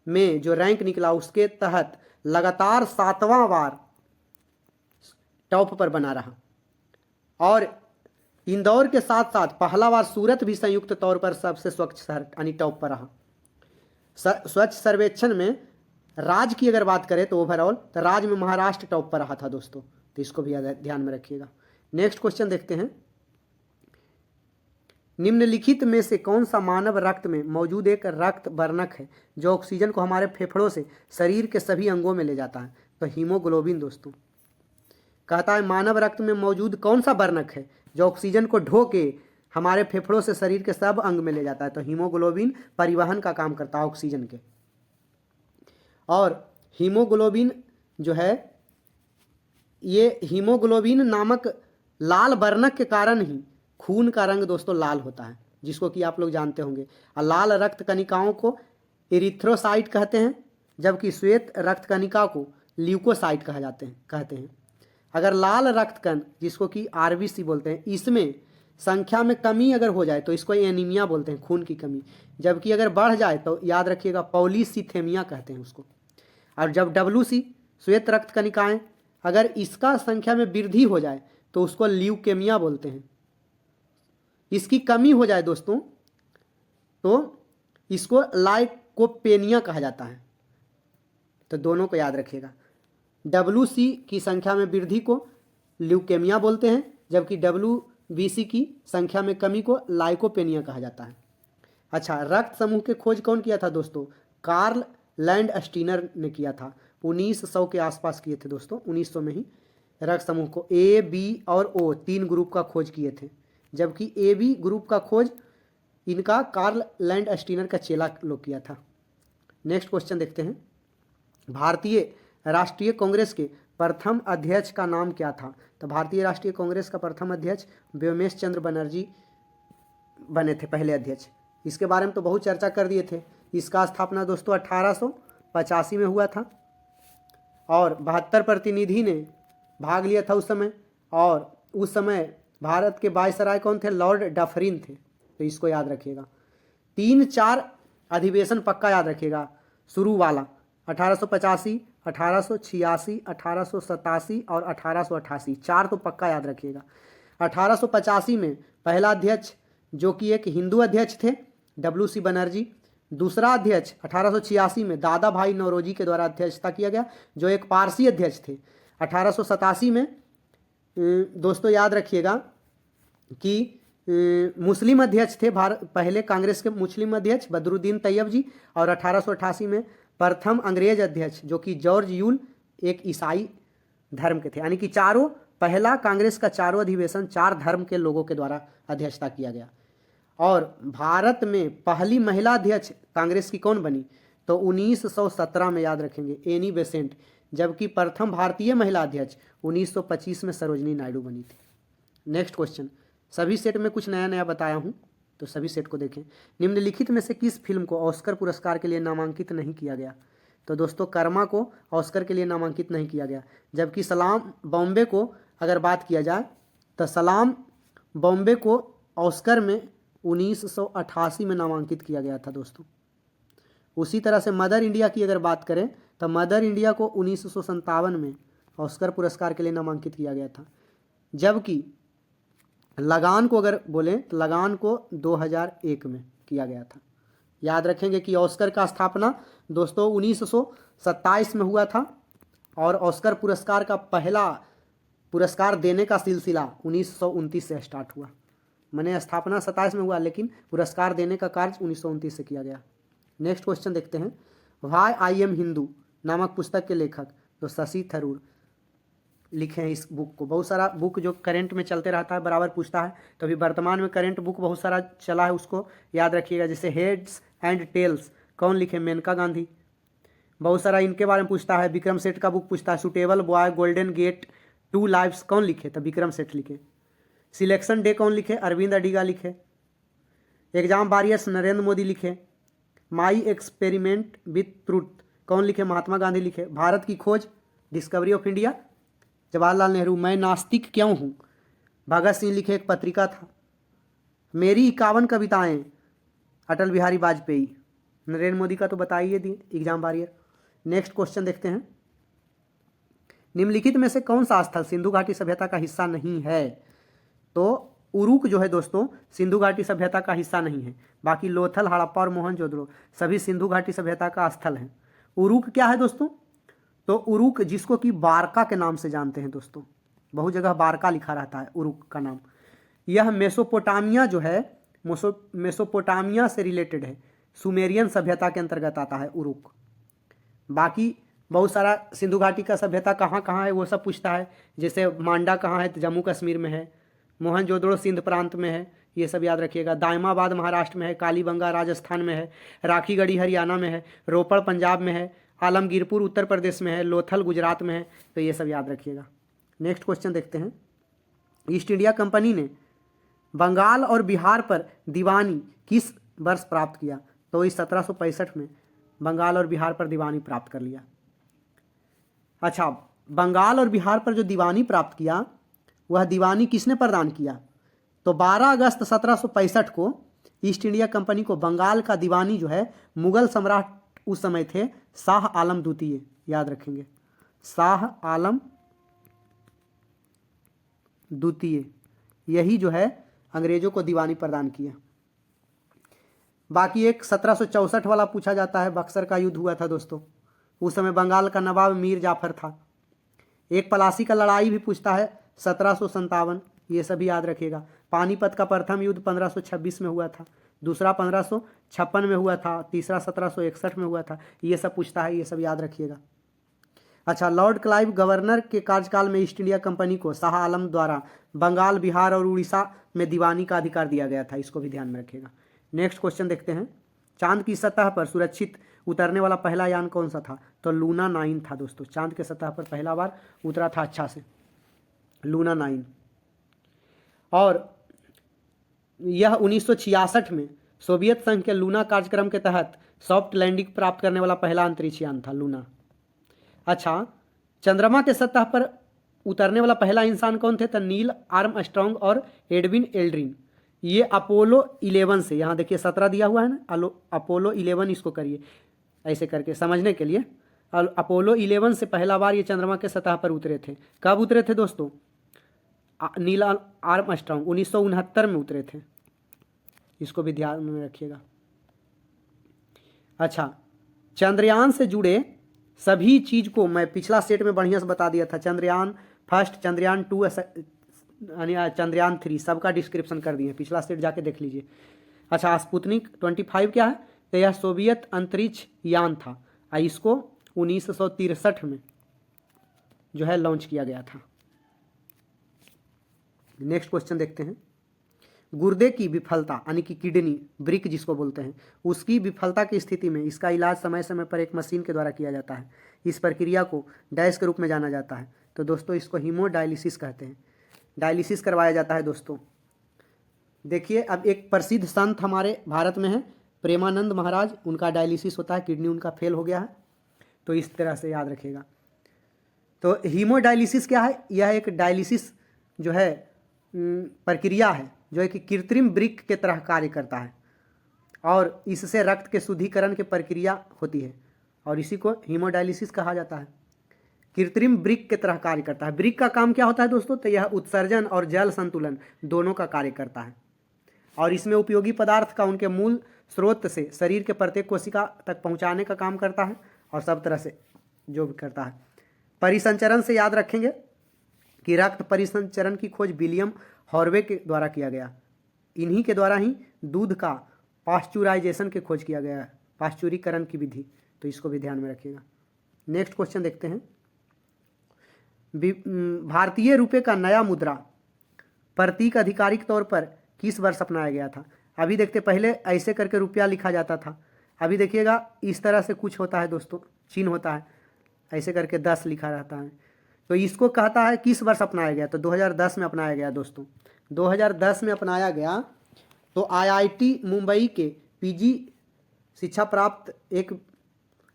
में जो रैंक निकला उसके तहत लगातार 7वां बार टॉप पर बना रहा। और इंदौर के साथ साथ पहला बार सूरत भी संयुक्त तौर पर सबसे स्वच्छ शहर यानी टॉप पर रहा। स्वच्छ सर्वेक्षण में राज्य की अगर बात करें तो ओवरऑल तो राज्य में महाराष्ट्र टॉप पर रहा था दोस्तों, तो इसको भी ध्यान में रखिएगा। नेक्स्ट क्वेश्चन देखते हैं, निम्नलिखित में से कौन सा मानव रक्त में मौजूद एक रक्त वर्णक है जो ऑक्सीजन को हमारे फेफड़ों से शरीर के सभी अंगों में ले जाता है? तो हीमोग्लोबिन दोस्तों। कहता है मानव रक्त में मौजूद कौन सा वर्णक है जो ऑक्सीजन को ढो के हमारे फेफड़ों से शरीर के सब अंग में ले जाता है? तो हीमोग्लोबिन परिवहन का काम करता है ऑक्सीजन के। और हीमोग्लोबिन जो है, ये हीमोग्लोबिन नामक लाल वर्णक के कारण ही खून का रंग दोस्तों लाल होता है, जिसको कि आप लोग जानते होंगे। और लाल रक्त कणिकाओं को एरिथ्रोसाइट कहते हैं, जबकि श्वेत रक्त कणिका को ल्यूकोसाइट कहते हैं। अगर लाल रक्त कण जिसको कि RBC बोलते हैं, इसमें संख्या में कमी अगर हो जाए तो इसको एनीमिया बोलते हैं, खून की कमी। जबकि अगर बढ़ जाए तो याद रखिएगा पॉलीसीथेमिया कहते हैं उसको। और जब WC श्वेत रक्त कणिकाएं अगर इसका संख्या में वृद्धि हो जाए तो उसको ल्यूकेमिया बोलते हैं। इसकी कमी हो जाए दोस्तों तो इसको लाइकोपेनिया कहा जाता है। तो दोनों को याद रखिएगा। WC की संख्या में वृद्धि को ल्यूकेमिया बोलते हैं, जबकि WBC की संख्या में कमी को लाइकोपेनिया कहा जाता है। अच्छा, रक्त समूह के खोज कौन किया था दोस्तों? कार्ल लैंडस्टीनर ने किया था। 1900 के आसपास किए थे दोस्तों, 1900 में ही रक्त समूह को A, B और O 3 ग्रुप का खोज किए थे, जबकि AB ग्रुप का खोज इनका कार्ल लैंडस्टीनर का चेला लोग किया था। नेक्स्ट क्वेश्चन देखते हैं। भारतीय राष्ट्रीय कांग्रेस के प्रथम अध्यक्ष का नाम क्या था? तो भारतीय राष्ट्रीय कांग्रेस का प्रथम अध्यक्ष व्योमेश चंद्र बनर्जी बने थे, पहले अध्यक्ष। इसके बारे में तो बहुत चर्चा कर दिए थे। इसका स्थापना दोस्तों 1885 में हुआ था और 72 प्रतिनिधि ने भाग लिया था उस समय, और उस समय भारत के वायसराय कौन थे? लॉर्ड डफरिन थे। तो इसको याद रखिएगा। 3-4 अधिवेशन पक्का याद रखिएगा। शुरू वाला 1885, 1886, 1887 और 1888, 4 तो पक्का याद रखिएगा। 1885 में पहला अध्यक्ष जो कि एक हिंदू अध्यक्ष थे, WC बनर्जी। दूसरा अध्यक्ष 1886 में दादा भाई नौरोजी के द्वारा अध्यक्षता किया गया, जो एक पारसी अध्यक्ष थे। 1887 में दोस्तों याद रखिएगा कि मुस्लिम अध्यक्ष थे पहले कांग्रेस के मुस्लिम अध्यक्ष बदरुद्दीन तैयब जी, और 1888 में प्रथम अंग्रेज अध्यक्ष जो कि जॉर्ज यूल एक ईसाई धर्म के थे। यानी कि चारों, पहला कांग्रेस का चारों अधिवेशन 4 धर्म के लोगों के द्वारा अध्यक्षता किया गया। और भारत में पहली महिला अध्यक्ष कांग्रेस की कौन बनी? तो 1917 में याद रखेंगे, एनी बेसेंट। जबकि प्रथम भारतीय महिला अध्यक्ष 1925 में सरोजनी नायडू बनी थी। Next question. सभी सेट में कुछ नया नया बताया हूँ, तो सभी सेट को देखें। निम्नलिखित में से किस फिल्म को ऑस्कर पुरस्कार के लिए नामांकित नहीं किया गया? तो दोस्तों कर्मा को ऑस्कर के लिए नामांकित नहीं किया गया, जबकि सलाम बॉम्बे को अगर बात किया जाए तो सलाम बॉम्बे को ऑस्कर में 1988 में नामांकित किया गया था दोस्तों। उसी तरह से मदर इंडिया की अगर बात करें तो मदर इंडिया को 1957 में ऑस्कर पुरस्कार के लिए नामांकित किया गया था, जबकि लगान को अगर बोलें तो लगान को 2001 में किया गया था। याद रखेंगे कि ऑस्कर का स्थापना दोस्तों 1927 में हुआ था, और ऑस्कर पुरस्कार का पहला पुरस्कार देने का सिलसिला 1929 से स्टार्ट हुआ। मैंने स्थापना 27 में हुआ, लेकिन पुरस्कार देने का कार्य 1929 से किया गया। नेक्स्ट क्वेश्चन देखते हैं। व्हाई आई एम हिंदू नामक पुस्तक के लेखक तो शशि थरूर लिखे हैं इस बुक को। बहुत सारा बुक जो करंट में चलते रहता है, बराबर पूछता है, तो अभी वर्तमान में करंट बुक बहुत सारा चला है, उसको याद रखिएगा। जैसे हेड्स एंड टेल्स कौन लिखे? मेनका गांधी। बहुत सारा इनके बारे में पूछता है। विक्रम सेठ का बुक पूछता है। Suitable boy, golden gate, 2 lives कौन लिखे? तो विक्रम सेठ लिखे। सिलेक्शन डे कौन लिखे? अरविंद अडिगा लिखे। एग्जाम वॉरियर्स नरेंद्र मोदी लिखे। माई एक्सपेरिमेंट विथ ट्रूथ कौन लिखे? महात्मा गांधी लिखे। भारत की खोज, discovery of India, Jawaharlal Nehru. मैं नास्तिक क्यों हूँ? भगत सिंह लिखे, एक पत्रिका था। मेरी 51 कविताएं, अटल बिहारी वाजपेयी। नरेंद्र मोदी का तो बताइए दिए, एग्जाम वॉरियर। नेक्स्ट क्वेश्चन देखते हैं। निम्नलिखित में से कौन सा स्थल सिंधु घाटी सभ्यता का हिस्सा नहीं है? तो उरुक जो है दोस्तों सिंधु घाटी सभ्यता का हिस्सा नहीं है, बाकी लोथल, हड़प्पा और मोहनजोदड़ो सभी सिंधु घाटी सभ्यता का स्थल है। उरुक क्या है दोस्तों? तो उरुक जिसको कि बारका के नाम से जानते हैं दोस्तों, बहुत जगह बारका लिखा रहता है उरुक का नाम। यह मेसोपोटामिया जो है, मेसोपोटामिया से रिलेटेड है, सुमेरियन सभ्यता के अंतर्गत आता है उरुक। बाकी बहुत सारा सिंधु घाटी का सभ्यता कहाँ कहाँ है वो सब पूछता है। जैसे मांडा कहाँ है? तो जम्मू कश्मीर में है। मोहनजोदड़ो सिंध प्रांत में है, ये सब याद रखिएगा। दायमाबाद महाराष्ट्र में है। कालीबंगा राजस्थान में है। राखीगढ़ी हरियाणा में है। रोपड़ पंजाब में है। आलमगीरपुर उत्तर प्रदेश में है। लोथल गुजरात में है। तो ये सब याद रखिएगा। नेक्स्ट क्वेश्चन देखते हैं। ईस्ट इंडिया कंपनी ने बंगाल और बिहार पर दीवानी किस वर्ष प्राप्त किया? तो इस 1765 में बंगाल और बिहार पर दीवानी प्राप्त कर लिया। अच्छा, बंगाल और बिहार पर जो दीवानी प्राप्त किया वह दीवानी किसने प्रदान किया? तो 12 अगस्त 1765 को ईस्ट इंडिया कंपनी को बंगाल का दीवानी जो है मुगल सम्राट उस समय थे शाह आलम द्वितीय, याद रखेंगे, शाह आलम द्वितीय, यही जो है अंग्रेजों को दीवानी प्रदान किया। बाकी एक 1764 वाला पूछा जाता है। बक्सर का युद्ध हुआ था दोस्तों, उस समय बंगाल का नवाब मीर जाफर था। एक पलासी का लड़ाई भी पूछता है 1757, ये सभी याद रखिएगा। पानीपत का प्रथम युद्ध 1526 में हुआ था, दूसरा 1556 में हुआ था, तीसरा 1761 में हुआ था, ये सब पूछता है, ये सब याद रखिएगा। अच्छा, लॉर्ड क्लाइव गवर्नर के कार्यकाल में ईस्ट इंडिया कंपनी को शाह आलम द्वारा बंगाल, बिहार और उड़ीसा में दीवानी का अधिकार दिया गया था, इसको भी ध्यान में रखिएगा। नेक्स्ट क्वेश्चन देखते हैं। चांद की सतह पर सुरक्षित उतरने वाला पहला यान कौन सा था? तो लूना 9 था दोस्तों। चांद के सतह पर पहला बार उतरा था अच्छा से लूना 9। और यह 1966 में सोवियत संघ के लूना कार्यक्रम के तहत सॉफ्ट लैंडिंग प्राप्त करने वाला पहला अंतरिक्ष यान था लूना। अच्छा, चंद्रमा के सतह पर उतरने वाला पहला इंसान कौन थे? तो नील आर्मस्ट्रॉन्ग और एडविन एल्ड्रिन। ये अपोलो 11 से, यहाँ देखिए 17 दिया हुआ है ना, अपोलो 11 इसको करिए ऐसे करके समझने के लिए। अपोलो 11 से पहला बार ये चंद्रमा के सतह पर उतरे थे। कब उतरे थे दोस्तों? नील आर्मस्ट्रॉन्ग 1969 में उतरे थे, इसको भी ध्यान में रखिएगा। अच्छा, चंद्रयान से जुड़े सभी चीज को मैं पिछला सेट में बढ़िया से बता दिया था। चंद्रयान फर्स्ट, चंद्रयान 2, चंद्रयान 3 सबका डिस्क्रिप्शन कर दिए, पिछला सेट जाके देख लीजिए। अच्छा, स्पुतनिक 25 क्या है? तो यह सोवियत अंतरिक्ष यान था, इसको 1963 में जो है लॉन्च किया गया था। नेक्स्ट क्वेश्चन देखते हैं। गुर्दे की विफलता यानी कि किडनी ब्रिक जिसको बोलते हैं, उसकी विफलता की स्थिति में इसका इलाज समय समय पर एक मशीन के द्वारा किया जाता है। इस प्रक्रिया को डैश के रूप में जाना जाता है। तो दोस्तों इसको हीमोडायलिसिस कहते हैं। डायलिसिस करवाया जाता है दोस्तों। देखिए, अब एक प्रसिद्ध संत हमारे भारत में है प्रेमानंद महाराज, उनका डायलिसिस होता है, किडनी उनका फेल हो गया है, तो इस तरह से याद रखिएगा। तो हीमोडायलिसिस क्या है? यह एक डायलिसिस जो है प्रक्रिया है जो एक कृत्रिम ब्रिक के तरह कार्य करता है, और इससे रक्त के शुद्धिकरण की प्रक्रिया होती है, और इसी को हीमोडायलिसिस कहा जाता है। कृत्रिम ब्रिक की तरह कार्य करता है। ब्रिक का काम क्या होता है दोस्तों? तो यह उत्सर्जन और जल संतुलन दोनों का कार्य करता है, और इसमें उपयोगी पदार्थ का उनके मूल स्रोत से शरीर के प्रत्येक कोशिका तक पहुंचाने का काम करता है, और सब तरह से जो भी करता है। परिसंचरण से याद रखेंगे कि रक्त परिसंचरण की खोज विलियम हॉर्वे के द्वारा किया गया। इन्हीं के द्वारा ही दूध का पाश्चुराइजेशन की खोज किया गया है, पाश्चुरीकरण की विधि, तो इसको भी ध्यान में रखिएगा। नेक्स्ट क्वेश्चन देखते हैं। भारतीय रुपये का नया मुद्रा प्रतीक आधिकारिक तौर पर किस वर्ष अपनाया गया था? अभी देखते, पहले ऐसे करके रुपया लिखा जाता था, अभी देखिएगा इस तरह से कुछ होता है दोस्तों, चिन्ह होता है, ऐसे करके 10 लिखा रहता है। तो इसको कहता है किस वर्ष अपनाया गया? तो 2010 में अपनाया गया दोस्तों। 2010 में अपनाया गया। तो IIT मुंबई के PG शिक्षा प्राप्त एक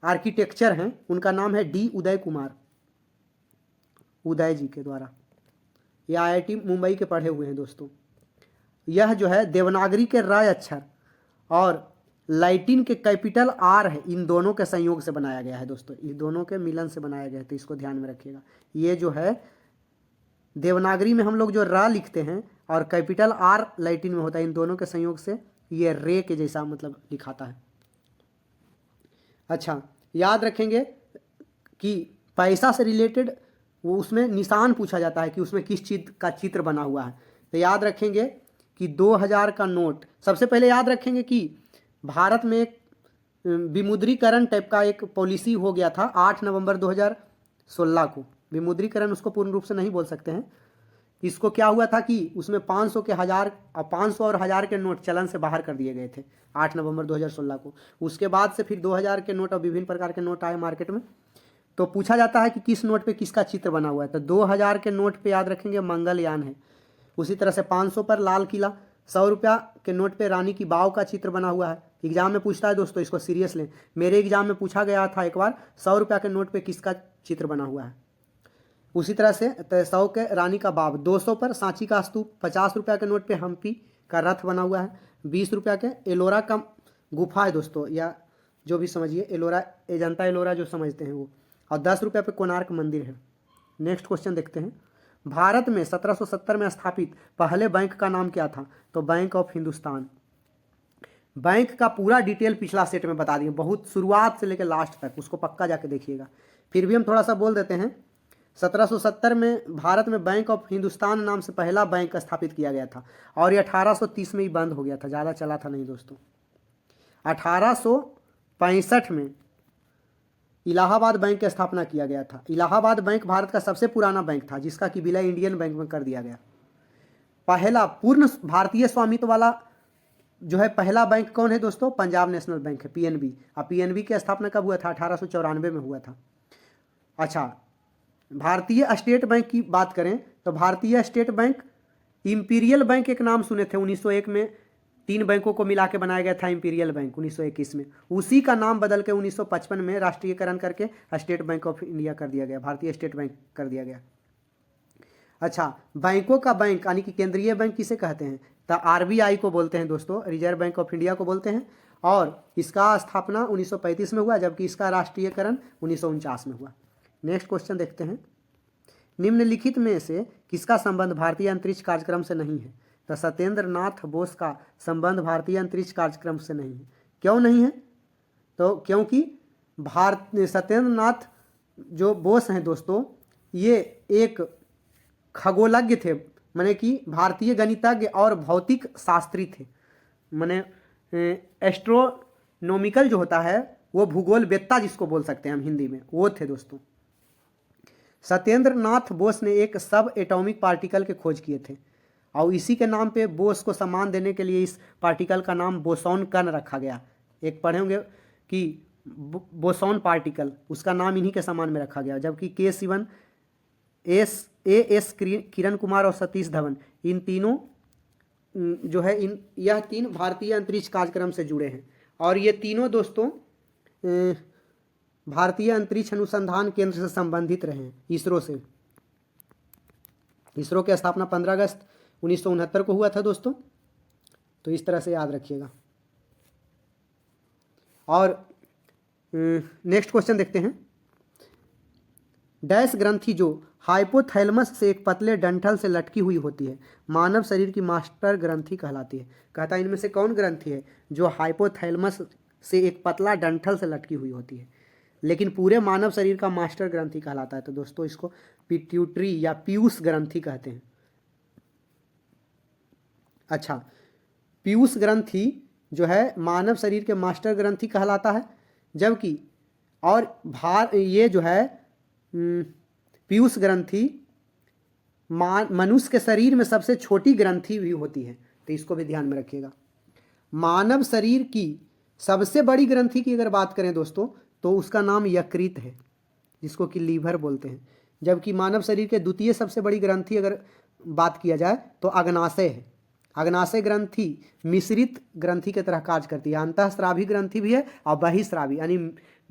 आर्किटेक्चर हैं, उनका नाम है D उदय कुमार, उदय जी के द्वारा, ये IIT मुंबई के पढ़े हुए हैं दोस्तों। यह जो है देवनागरी के राय अक्षर और लैटिन के कैपिटल R है, इन दोनों के संयोग से बनाया गया है दोस्तों, इन दोनों के मिलन से बनाया गया है, तो इसको ध्यान में रखिएगा। ये जो है देवनागरी में हम लोग जो रा लिखते हैं और कैपिटल R लैटिन में होता है, इन दोनों के संयोग से ये रे के जैसा मतलब लिखाता है। अच्छा, याद रखेंगे कि पैसा से रिलेटेड वो उसमें निशान पूछा जाता है कि उसमें किस चीज़ का चित्र बना हुआ है। तो याद रखेंगे कि 2000 का नोट, सबसे पहले याद रखेंगे कि भारत में एक विमुद्रीकरण टाइप का एक पॉलिसी हो गया था 8 नवंबर 2016 को। विमुद्रीकरण उसको पूर्ण रूप से नहीं बोल सकते हैं। इसको क्या हुआ था कि उसमें 500 के 1000 और 500 और 1000 के नोट चलन से बाहर कर दिए गए थे 8 नवंबर 2016 को। उसके बाद से फिर 2000 के नोट और विभिन्न प्रकार के नोट आए मार्केट में। तो पूछा जाता है कि किस नोट पे किसका चित्र बना हुआ है। तो 2000 के नोट पे याद रखेंगे मंगलयान है। उसी तरह से 500 पर लाल किला, 100 रुपया के नोट पे रानी की बाव का चित्र बना हुआ है। एग्जाम में पूछता है दोस्तों, इसको सीरियस लें। मेरे एग्जाम में पूछा गया था एक बार 100 रुपया के नोट पे किसका चित्र बना हुआ है। उसी तरह से 100 के रानी का बाव, 200 पर सांची का स्तूप, 50 रुपया के नोट पे हम्पी का रथ बना हुआ है, 20 रुपया के एलोरा का गुफा है दोस्तों, या जो भी समझिए एलोरा, अजंता एलोरा जो समझते हैं वो, और 10 रुपया पे कोणार्क मंदिर है। नेक्स्ट क्वेश्चन देखते हैं। भारत में 1770 में स्थापित पहले बैंक का नाम क्या था? तो बैंक ऑफ हिंदुस्तान। बैंक का पूरा डिटेल पिछला सेट में बता दिए, बहुत शुरुआत से लेकर लास्ट तक, उसको पक्का जाके देखिएगा। फिर भी हम थोड़ा सा बोल देते हैं। 1770 में भारत में बैंक ऑफ हिंदुस्तान नाम से पहला बैंक स्थापित किया गया था और ये 1830 में ही बंद हो गया था, ज़्यादा चला था नहीं दोस्तों। 1865 में इलाहाबाद बैंक की स्थापना किया गया था। इलाहाबाद बैंक भारत का सबसे पुराना बैंक था जिसका कि विलय इंडियन बैंक में कर दिया गया। पहला पूर्ण भारतीय स्वामित्व वाला जो है पहला बैंक कौन है दोस्तों? पंजाब नेशनल बैंक है, पीएनबी। अब पीएनबी की स्थापना कब हुआ था? 1894 में हुआ था। अच्छा, भारतीय स्टेट बैंक की बात करें तो भारतीय स्टेट बैंक, इंपीरियल बैंक एक नाम सुने थे, 1901 में 3 बैंकों को मिला के बनाया गया था इंपीरियल बैंक 1921 में। उसी का नाम बदल के 1955 में राष्ट्रीयकरण करके स्टेट बैंक ऑफ इंडिया कर दिया गया, भारतीय स्टेट बैंक कर दिया गया। अच्छा, बैंकों का बैंक यानी कि केंद्रीय बैंक किसे कहते हैं? तो आरबीआई को बोलते हैं दोस्तों, रिजर्व बैंक ऑफ इंडिया को बोलते हैं। और इसका स्थापना 1935 में हुआ, जबकि इसका राष्ट्रीयकरण 1949 में हुआ। नेक्स्ट क्वेश्चन देखते हैं, निम्नलिखित में से किसका संबंध भारतीय अंतरिक्ष कार्यक्रम से नहीं है? तो सत्येंद्र नाथ बोस का संबंध भारतीय अंतरिक्ष कार्यक्रम से नहीं है। क्यों नहीं है? तो क्योंकि सत्येंद्र नाथ जो बोस हैं दोस्तों, ये एक खगोलज्ञ थे, माने कि भारतीय गणितज्ञ और भौतिक शास्त्री थे। माने एस्ट्रोनॉमिकल जो होता है वो भूगोल वेत्ता जिसको बोल सकते हैं हम हिंदी में, वो थे दोस्तों। सत्येंद्र नाथ बोस ने एक सब एटॉमिक पार्टिकल के खोज किए थे और इसी के नाम पे बोस को सम्मान देने के लिए इस पार्टिकल का नाम बोसॉन कण रखा गया। एक पढ़े होंगे कि बोसॉन पार्टिकल, उसका नाम इन्हीं के सम्मान में रखा गया। जबकि के सिवन, एस किरण कुमार और सतीश धवन, इन तीनों जो है यह 3 भारतीय अंतरिक्ष कार्यक्रम से जुड़े हैं और ये तीनों दोस्तों भारतीय अंतरिक्ष अनुसंधान केंद्र से संबंधित रहे हैं, इसरो से। इसरो की स्थापना 15 अगस्त 1969 को हुआ था दोस्तों, तो इस तरह से याद रखिएगा। और नेक्स्ट क्वेश्चन देखते हैं, डैश ग्रंथि जो हाइपोथैलेमस से एक पतले डंठल से लटकी हुई होती है मानव शरीर की मास्टर ग्रंथि कहलाती है। कहता है इनमें से कौन ग्रंथि है जो हाइपोथैलेमस से एक पतला डंठल से लटकी हुई होती है लेकिन पूरे मानव शरीर का मास्टर ग्रंथि कहलाता है? तो दोस्तों इसको पिट्यूटरी या पीयूष ग्रंथि कहते हैं। अच्छा, पीयूष ग्रंथि जो है मानव शरीर के मास्टर ग्रंथि कहलाता है, जबकि और ये जो है पीयूष ग्रंथि मनुष्य के शरीर में सबसे छोटी ग्रंथि भी होती है, तो इसको भी ध्यान में रखिएगा। मानव शरीर की सबसे बड़ी ग्रंथि की अगर बात करें दोस्तों तो उसका नाम यकृत है, जिसको कि लीवर बोलते हैं। जबकि मानव शरीर के द्वितीय सबसे बड़ी ग्रंथि अगर बात किया जाए तो अग्नाशय है। अग्नाशय ग्रंथि मिश्रित ग्रंथि की तरह कार्य करती है, अंतःस्रावी ग्रंथि भी है और बहिस्रावी यानी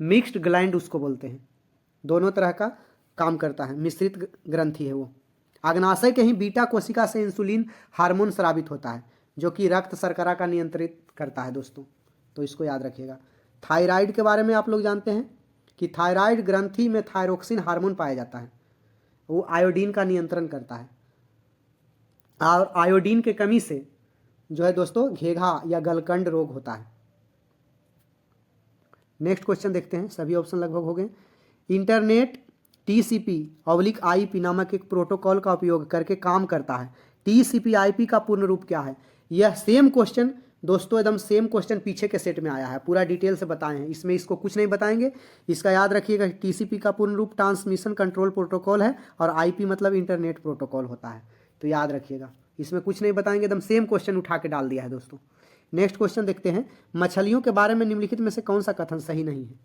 मिक्स्ड ग्लैंड उसको बोलते हैं, दोनों तरह का काम करता है, मिश्रित ग्रंथि है वो। अग्नाशय के ही बीटा कोशिका से इंसुलिन हार्मोन स्रावित होता है जो कि रक्त शर्करा का नियंत्रित करता है दोस्तों, तो इसको याद रखिएगा। थायराइड के बारे में आप लोग जानते हैं कि थायराइड ग्रंथि में थायरोक्सिन हार्मोन पाया जाता है, वो आयोडीन का नियंत्रण करता है और आयोडीन के कमी से जो है दोस्तों घेघा या गलकंड रोग होता है। नेक्स्ट क्वेश्चन देखते हैं, सभी ऑप्शन लगभग हो गए। इंटरनेट TCP/IP नामक एक प्रोटोकॉल का उपयोग करके काम करता है। TCP/IP का पूर्ण रूप क्या है? यह सेम क्वेश्चन दोस्तों, एकदम सेम क्वेश्चन पीछे के सेट में आया है, पूरा डिटेल से बताए हैं, इसमें इसको कुछ नहीं बताएंगे। इसका याद रखिएगा, TCP का पूर्ण रूप ट्रांसमिशन कंट्रोल प्रोटोकॉल है और IP मतलब इंटरनेट प्रोटोकॉल होता है, तो याद रखिएगा, इसमें कुछ नहीं बताएंगे, एकदम सेम क्वेश्चन उठा के डाल दिया है दोस्तों। नेक्स्ट क्वेश्चन देखते हैं, मछलियों के बारे में निम्नलिखित में से कौन सा कथन सही नहीं है?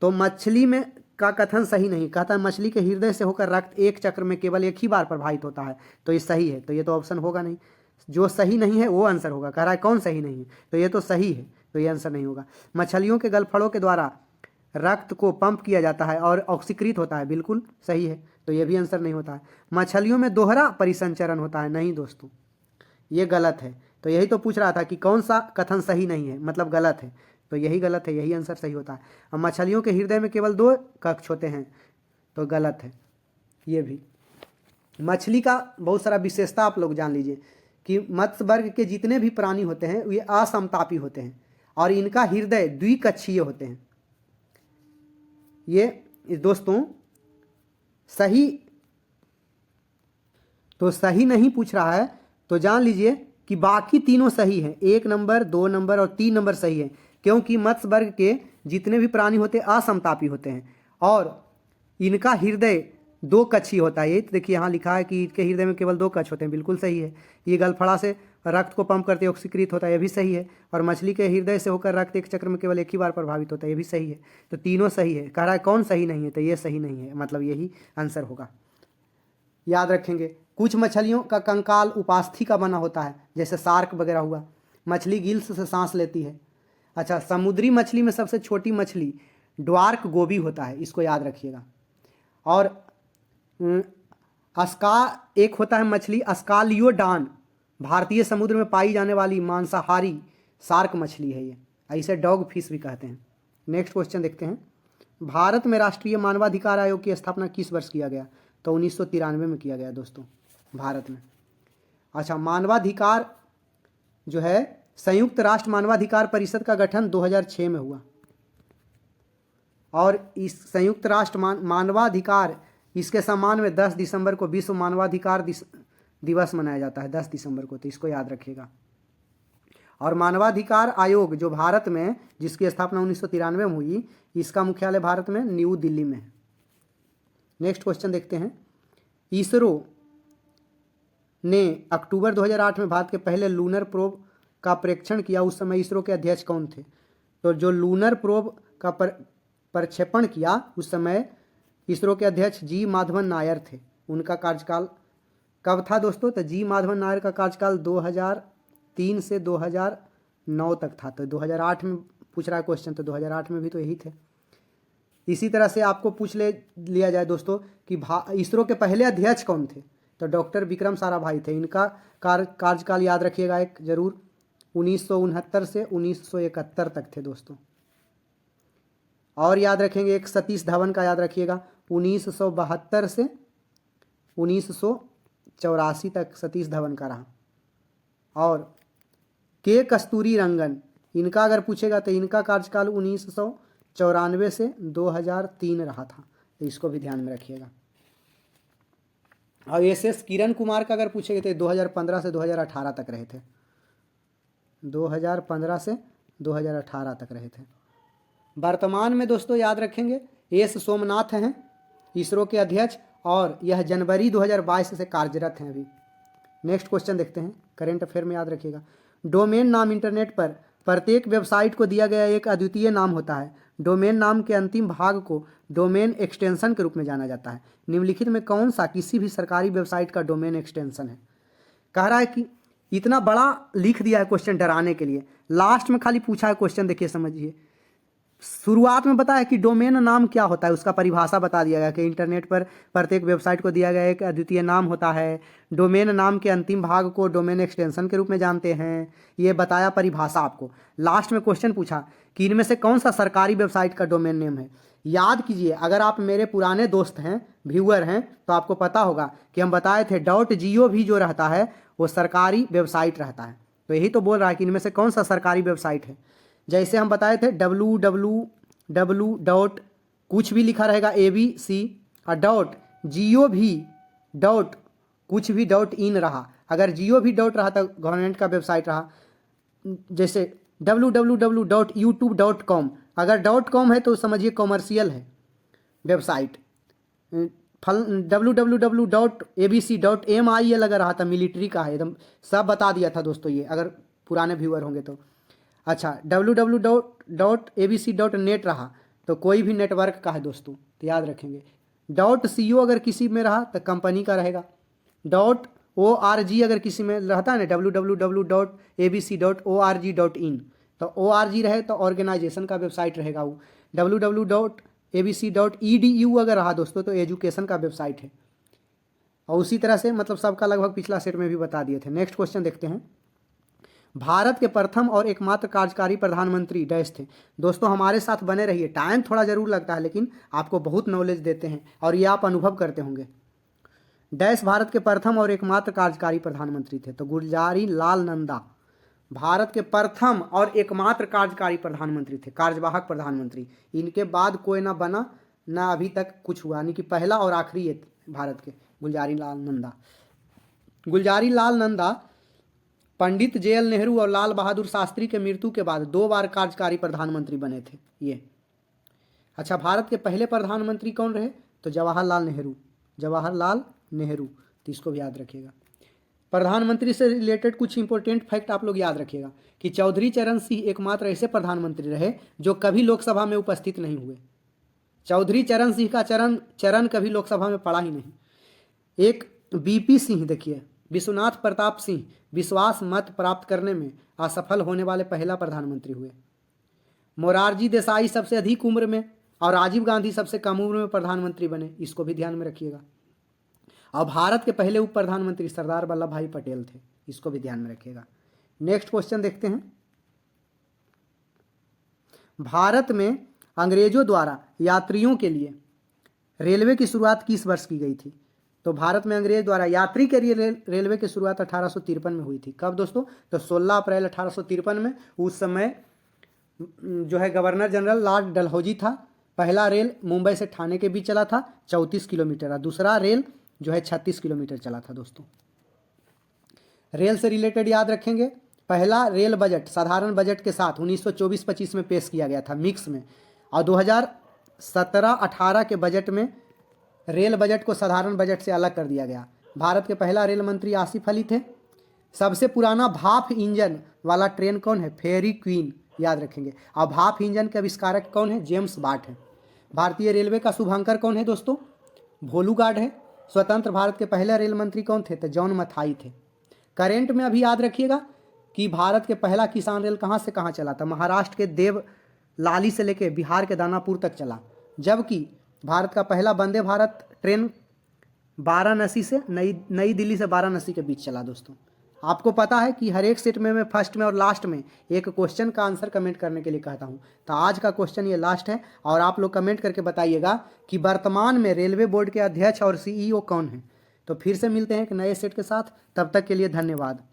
तो मछली में का कथन सही नहीं, कहता है मछली के हृदय से होकर रक्त एक चक्र में केवल एक ही बार प्रवाहित होता है, तो ये सही है, तो ये तो ऑप्शन होगा नहीं। जो सही नहीं है वो आंसर होगा। कह रहा है कौन सही नहीं है, तो ये तो सही है, तो ये आंसर नहीं होगा। मछलियों के गलफड़ों के द्वारा रक्त को पंप किया जाता है और ऑक्सीकृत होता है, बिल्कुल सही है, तो ये भी आंसर नहीं होता है। मछलियों में दोहरा परिसंचरण होता है, नहीं दोस्तों, ये गलत है। तो यही तो पूछ रहा था कि कौन सा कथन सही नहीं है, मतलब गलत है, तो यही गलत है, यही आंसर सही होता है। अब मछलियों के हृदय में केवल 2 कक्ष होते हैं, तो गलत है ये भी। मछली का बहुत सारा विशेषता आप लोग जान लीजिए कि मत्स्य वर्ग के जितने भी प्राणी होते हैं ये असमतापी होते हैं और इनका हृदय द्विकक्षीय होते हैं। ये दोस्तों सही, तो सही नहीं पूछ रहा है तो जान लीजिए कि बाकी तीनों सही हैं। 1 नंबर, 2 नंबर और 3 नंबर सही है, क्योंकि मत्स्य वर्ग के जितने भी प्राणी होते हैं असमतापी होते हैं और इनका हृदय 2 कक्ष ही होता है। ये देखिए यहाँ लिखा है कि इनके हृदय में केवल 2 कक्ष होते हैं, बिल्कुल सही है। ये गलफड़ा से रक्त को पंप करते ऑक्सीकृत होता है, ये भी सही है। और मछली के हृदय से होकर रक्त एक चक्र में केवल एक ही बार प्रभावित होता है, ये भी सही है। तो तीनों सही है। कह रहा है कौन सही नहीं है, तो ये सही नहीं है, मतलब यही आंसर होगा। याद रखेंगे, कुछ मछलियों का कंकाल उपास्थि का बना होता है, जैसे शार्क वगैरह हुआ। मछली गिल्स से सांस लेती है। अच्छा, समुद्री मछली में सबसे छोटी मछली ड्वार्क गोबी होता है, इसको याद रखिएगा। और एक होता है मछली अस्कालियोडान, भारतीय समुद्र में पाई जाने वाली मांसाहारी शार्क मछली है ये, इसे डॉग फिश भी कहते हैं। नेक्स्ट क्वेश्चन देखते हैं। भारत में राष्ट्रीय मानवाधिकार आयोग की स्थापना किस वर्ष किया गया? तो 1993 में किया गया दोस्तों, भारत में। अच्छा, मानवाधिकार जो है, संयुक्त राष्ट्र मानवाधिकार परिषद का गठन 2006 में हुआ और इस संयुक्त राष्ट्र मानवाधिकार, इसके सम्मान में 10 दिसंबर को विश्व मानवाधिकार दिवस मनाया जाता है, 10 दिसंबर को, तो इसको याद रखिएगा। और मानवाधिकार आयोग जो भारत में, जिसकी स्थापना 1993 में हुई, इसका मुख्यालय भारत में न्यू दिल्ली में है। नेक्स्ट क्वेश्चन देखते हैं। इसरो ने अक्टूबर 2008 में भारत के पहले लूनर प्रोब का परीक्षण किया, उस समय इसरो के अध्यक्ष कौन थे? तो जो लूनर प्रोब का प्रक्षेपण किया उस समय इसरो के अध्यक्ष जी माधवन नायर थे। उनका कार्यकाल कब था दोस्तों? तो जी माधवन नायर का कार्यकाल 2003 से 2009 तक था। तो 2008 में पूछ रहा है क्वेश्चन, तो 2008 में भी तो यही थे। इसी तरह से आपको पूछ लिया जाए दोस्तों कि इसरो के पहले अध्यक्ष कौन थे? तो डॉक्टर विक्रम साराभाई थे। इनका कार्यकाल याद रखिएगा एक जरूर, 1969 से 1971 तक थे दोस्तों। और याद रखेंगे एक सतीश धवन का याद रखिएगा, 1972 से 1984 तक सतीश धवन का रहा। और के कस्तूरी रंगन, इनका अगर पूछेगा तो इनका कार्यकाल 1994 से 2003 रहा था, तो इसको भी ध्यान में रखिएगा। और एस किरण कुमार का अगर पूछेगा तो 2015 से 2018 तक रहे थे, 2015 से 2018 तक रहे थे। वर्तमान में दोस्तों याद रखेंगे एस सोमनाथ हैं इसरो के अध्यक्ष, और यह जनवरी 2022 से कार्यरत हैं अभी। नेक्स्ट क्वेश्चन देखते हैं, करंट अफेयर में याद रखिएगा। डोमेन नाम इंटरनेट पर प्रत्येक वेबसाइट को दिया गया एक अद्वितीय नाम होता है। डोमेन नाम के अंतिम भाग को डोमेन एक्सटेंशन के रूप में जाना जाता है। निम्नलिखित में कौन सा किसी भी सरकारी वेबसाइट का डोमेन एक्सटेंशन है? कह रहा है कि इतना बड़ा लिख दिया है क्वेश्चन डराने के लिए, लास्ट में खाली पूछा है क्वेश्चन, देखिए समझिए। शुरुआत में बताया कि डोमेन नाम क्या होता है, उसका परिभाषा बता दिया गया कि इंटरनेट पर प्रत्येक वेबसाइट को दिया गया एक अद्वितीय नाम होता है। डोमेन नाम के अंतिम भाग को डोमेन एक्सटेंशन के रूप में जानते हैं, ये बताया परिभाषा आपको। लास्ट में क्वेश्चन पूछा कि इनमें से कौन सा सरकारी वेबसाइट का डोमेन नेम है। याद कीजिए, अगर आप मेरे पुराने दोस्त हैं, व्यूअर हैं, तो आपको पता होगा कि हम बताए थे .gov जो रहता है वो सरकारी वेबसाइट रहता है। तो यही तो बोल रहा है कि इनमें से कौन सा सरकारी वेबसाइट है। जैसे हम बताए थे www. कुछ भी लिखा रहेगा ABC और .gov. कुछ भी .in रहा, अगर gov. रहा तो गवर्नमेंट का वेबसाइट रहा। जैसे www.youtube.com, अगर .com है तो समझिए कॉमर्शियल है वेबसाइट। www.abc.mil अगर रहा था मिलिट्री का है, एकदम सब बता दिया था दोस्तों ये, अगर पुराने व्यूअर होंगे तो। अच्छा, www.abc.net रहा तो कोई भी नेटवर्क का है दोस्तों, तो याद रखेंगे। .co अगर किसी में रहा तो कंपनी का रहेगा। .org अगर किसी में रहता है ना, www.abc.org.in, तो org रहे तो ऑर्गेनाइजेशन का वेबसाइट रहेगा वो। www.abc.edu अगर रहा दोस्तों तो एजुकेशन का वेबसाइट है। और उसी तरह से मतलब सबका लगभग पिछला सेट में भी बता दिए थे। नेक्स्ट क्वेश्चन देखते हैं। भारत के प्रथम और एकमात्र कार्यकारी प्रधानमंत्री डैश थे। दोस्तों हमारे साथ बने रहिए, टाइम थोड़ा जरूर लगता है लेकिन आपको बहुत नॉलेज देते हैं और ये आप अनुभव करते होंगे। डैश भारत के प्रथम और एकमात्र कार्यकारी प्रधानमंत्री थे। तो गुलजारी लाल नंदा भारत के प्रथम और एकमात्र कार्यकारी प्रधानमंत्री थे, कार्यवाहक प्रधानमंत्री। इनके बाद कोई ना बना, ना अभी तक कुछ हुआ, यानी कि पहला और आखिरी ये भारत के गुलजारी लाल नंदा। गुलजारी लाल नंदा पंडित जवाहरलाल नेहरू और लाल बहादुर शास्त्री के मृत्यु के बाद 2 बार कार्यकारी प्रधानमंत्री बने थे ये। अच्छा, भारत के पहले प्रधानमंत्री कौन रहे? तो जवाहरलाल नेहरू, जवाहरलाल नेहरू, तो इसको भी याद रखिएगा। प्रधानमंत्री से रिलेटेड कुछ इंपॉर्टेंट फैक्ट आप लोग याद रखिएगा कि चौधरी चरण सिंह एकमात्र ऐसे प्रधानमंत्री रहे जो कभी लोकसभा में उपस्थित नहीं हुए। चौधरी चरण सिंह का चरण कभी लोकसभा में पड़ा ही नहीं। एक बीपी सिंह, देखिए विश्वनाथ प्रताप सिंह विश्वास मत प्राप्त करने में असफल होने वाले पहला प्रधानमंत्री हुए। मोरारजी देसाई सबसे अधिक उम्र में और राजीव गांधी सबसे कम उम्र में प्रधानमंत्री बने, इसको भी ध्यान में रखिएगा। और भारत के पहले उप प्रधानमंत्री सरदार वल्लभ भाई पटेल थे, इसको भी ध्यान में रखिएगा। नेक्स्ट क्वेश्चन देखते हैं। भारत में अंग्रेजों द्वारा यात्रियों के लिए रेलवे की शुरुआत किस वर्ष की गई थी? तो भारत में अंग्रेज द्वारा यात्री के लिए रेलवे की शुरुआत 1853 में हुई थी। कब दोस्तों? तो 16 अप्रैल 1853 में। उस समय जो है गवर्नर जनरल लॉर्ड डलहौजी था। पहला रेल मुंबई से ठाणे के बीच चला था 34 किलोमीटर, और दूसरा रेल जो है 36 किलोमीटर चला था दोस्तों। रेल से रिलेटेड याद रखेंगे, पहला रेल बजट साधारण बजट के साथ 1924-25 में पेश किया गया था मिक्स में, और 2017-18 के बजट में रेल बजट को साधारण बजट से अलग कर दिया गया। भारत के पहला रेल मंत्री आसिफ अली थे। सबसे पुराना भाप इंजन वाला ट्रेन कौन है? फेरी क्वीन, याद रखेंगे। और भाप इंजन के आविष्कारक कौन है? जेम्स वाट है। भारतीय रेलवे का शुभांकर कौन है दोस्तों? भोलू गार्ड है। स्वतंत्र भारत के पहले रेल मंत्री कौन थे? तो जॉन मथाई थे। करेंट में अभी याद रखिएगा कि भारत के पहला किसान रेल कहाँ से कहाँ चला था? महाराष्ट्र के देवलाली से लेके बिहार के दानापुर तक चला। जबकि भारत का पहला वंदे भारत ट्रेन वाराणसी से नई दिल्ली से वाराणसी के बीच चला दोस्तों। आपको पता है कि हर एक सेट में मैं फर्स्ट में और लास्ट में एक क्वेश्चन का आंसर कमेंट करने के लिए कहता हूं। तो आज का क्वेश्चन ये लास्ट है, और आप लोग कमेंट करके बताइएगा कि वर्तमान में रेलवे बोर्ड के अध्यक्ष और सीईओ कौन है। तो फिर से मिलते हैं एक नए सेट के साथ, तब तक के लिए धन्यवाद।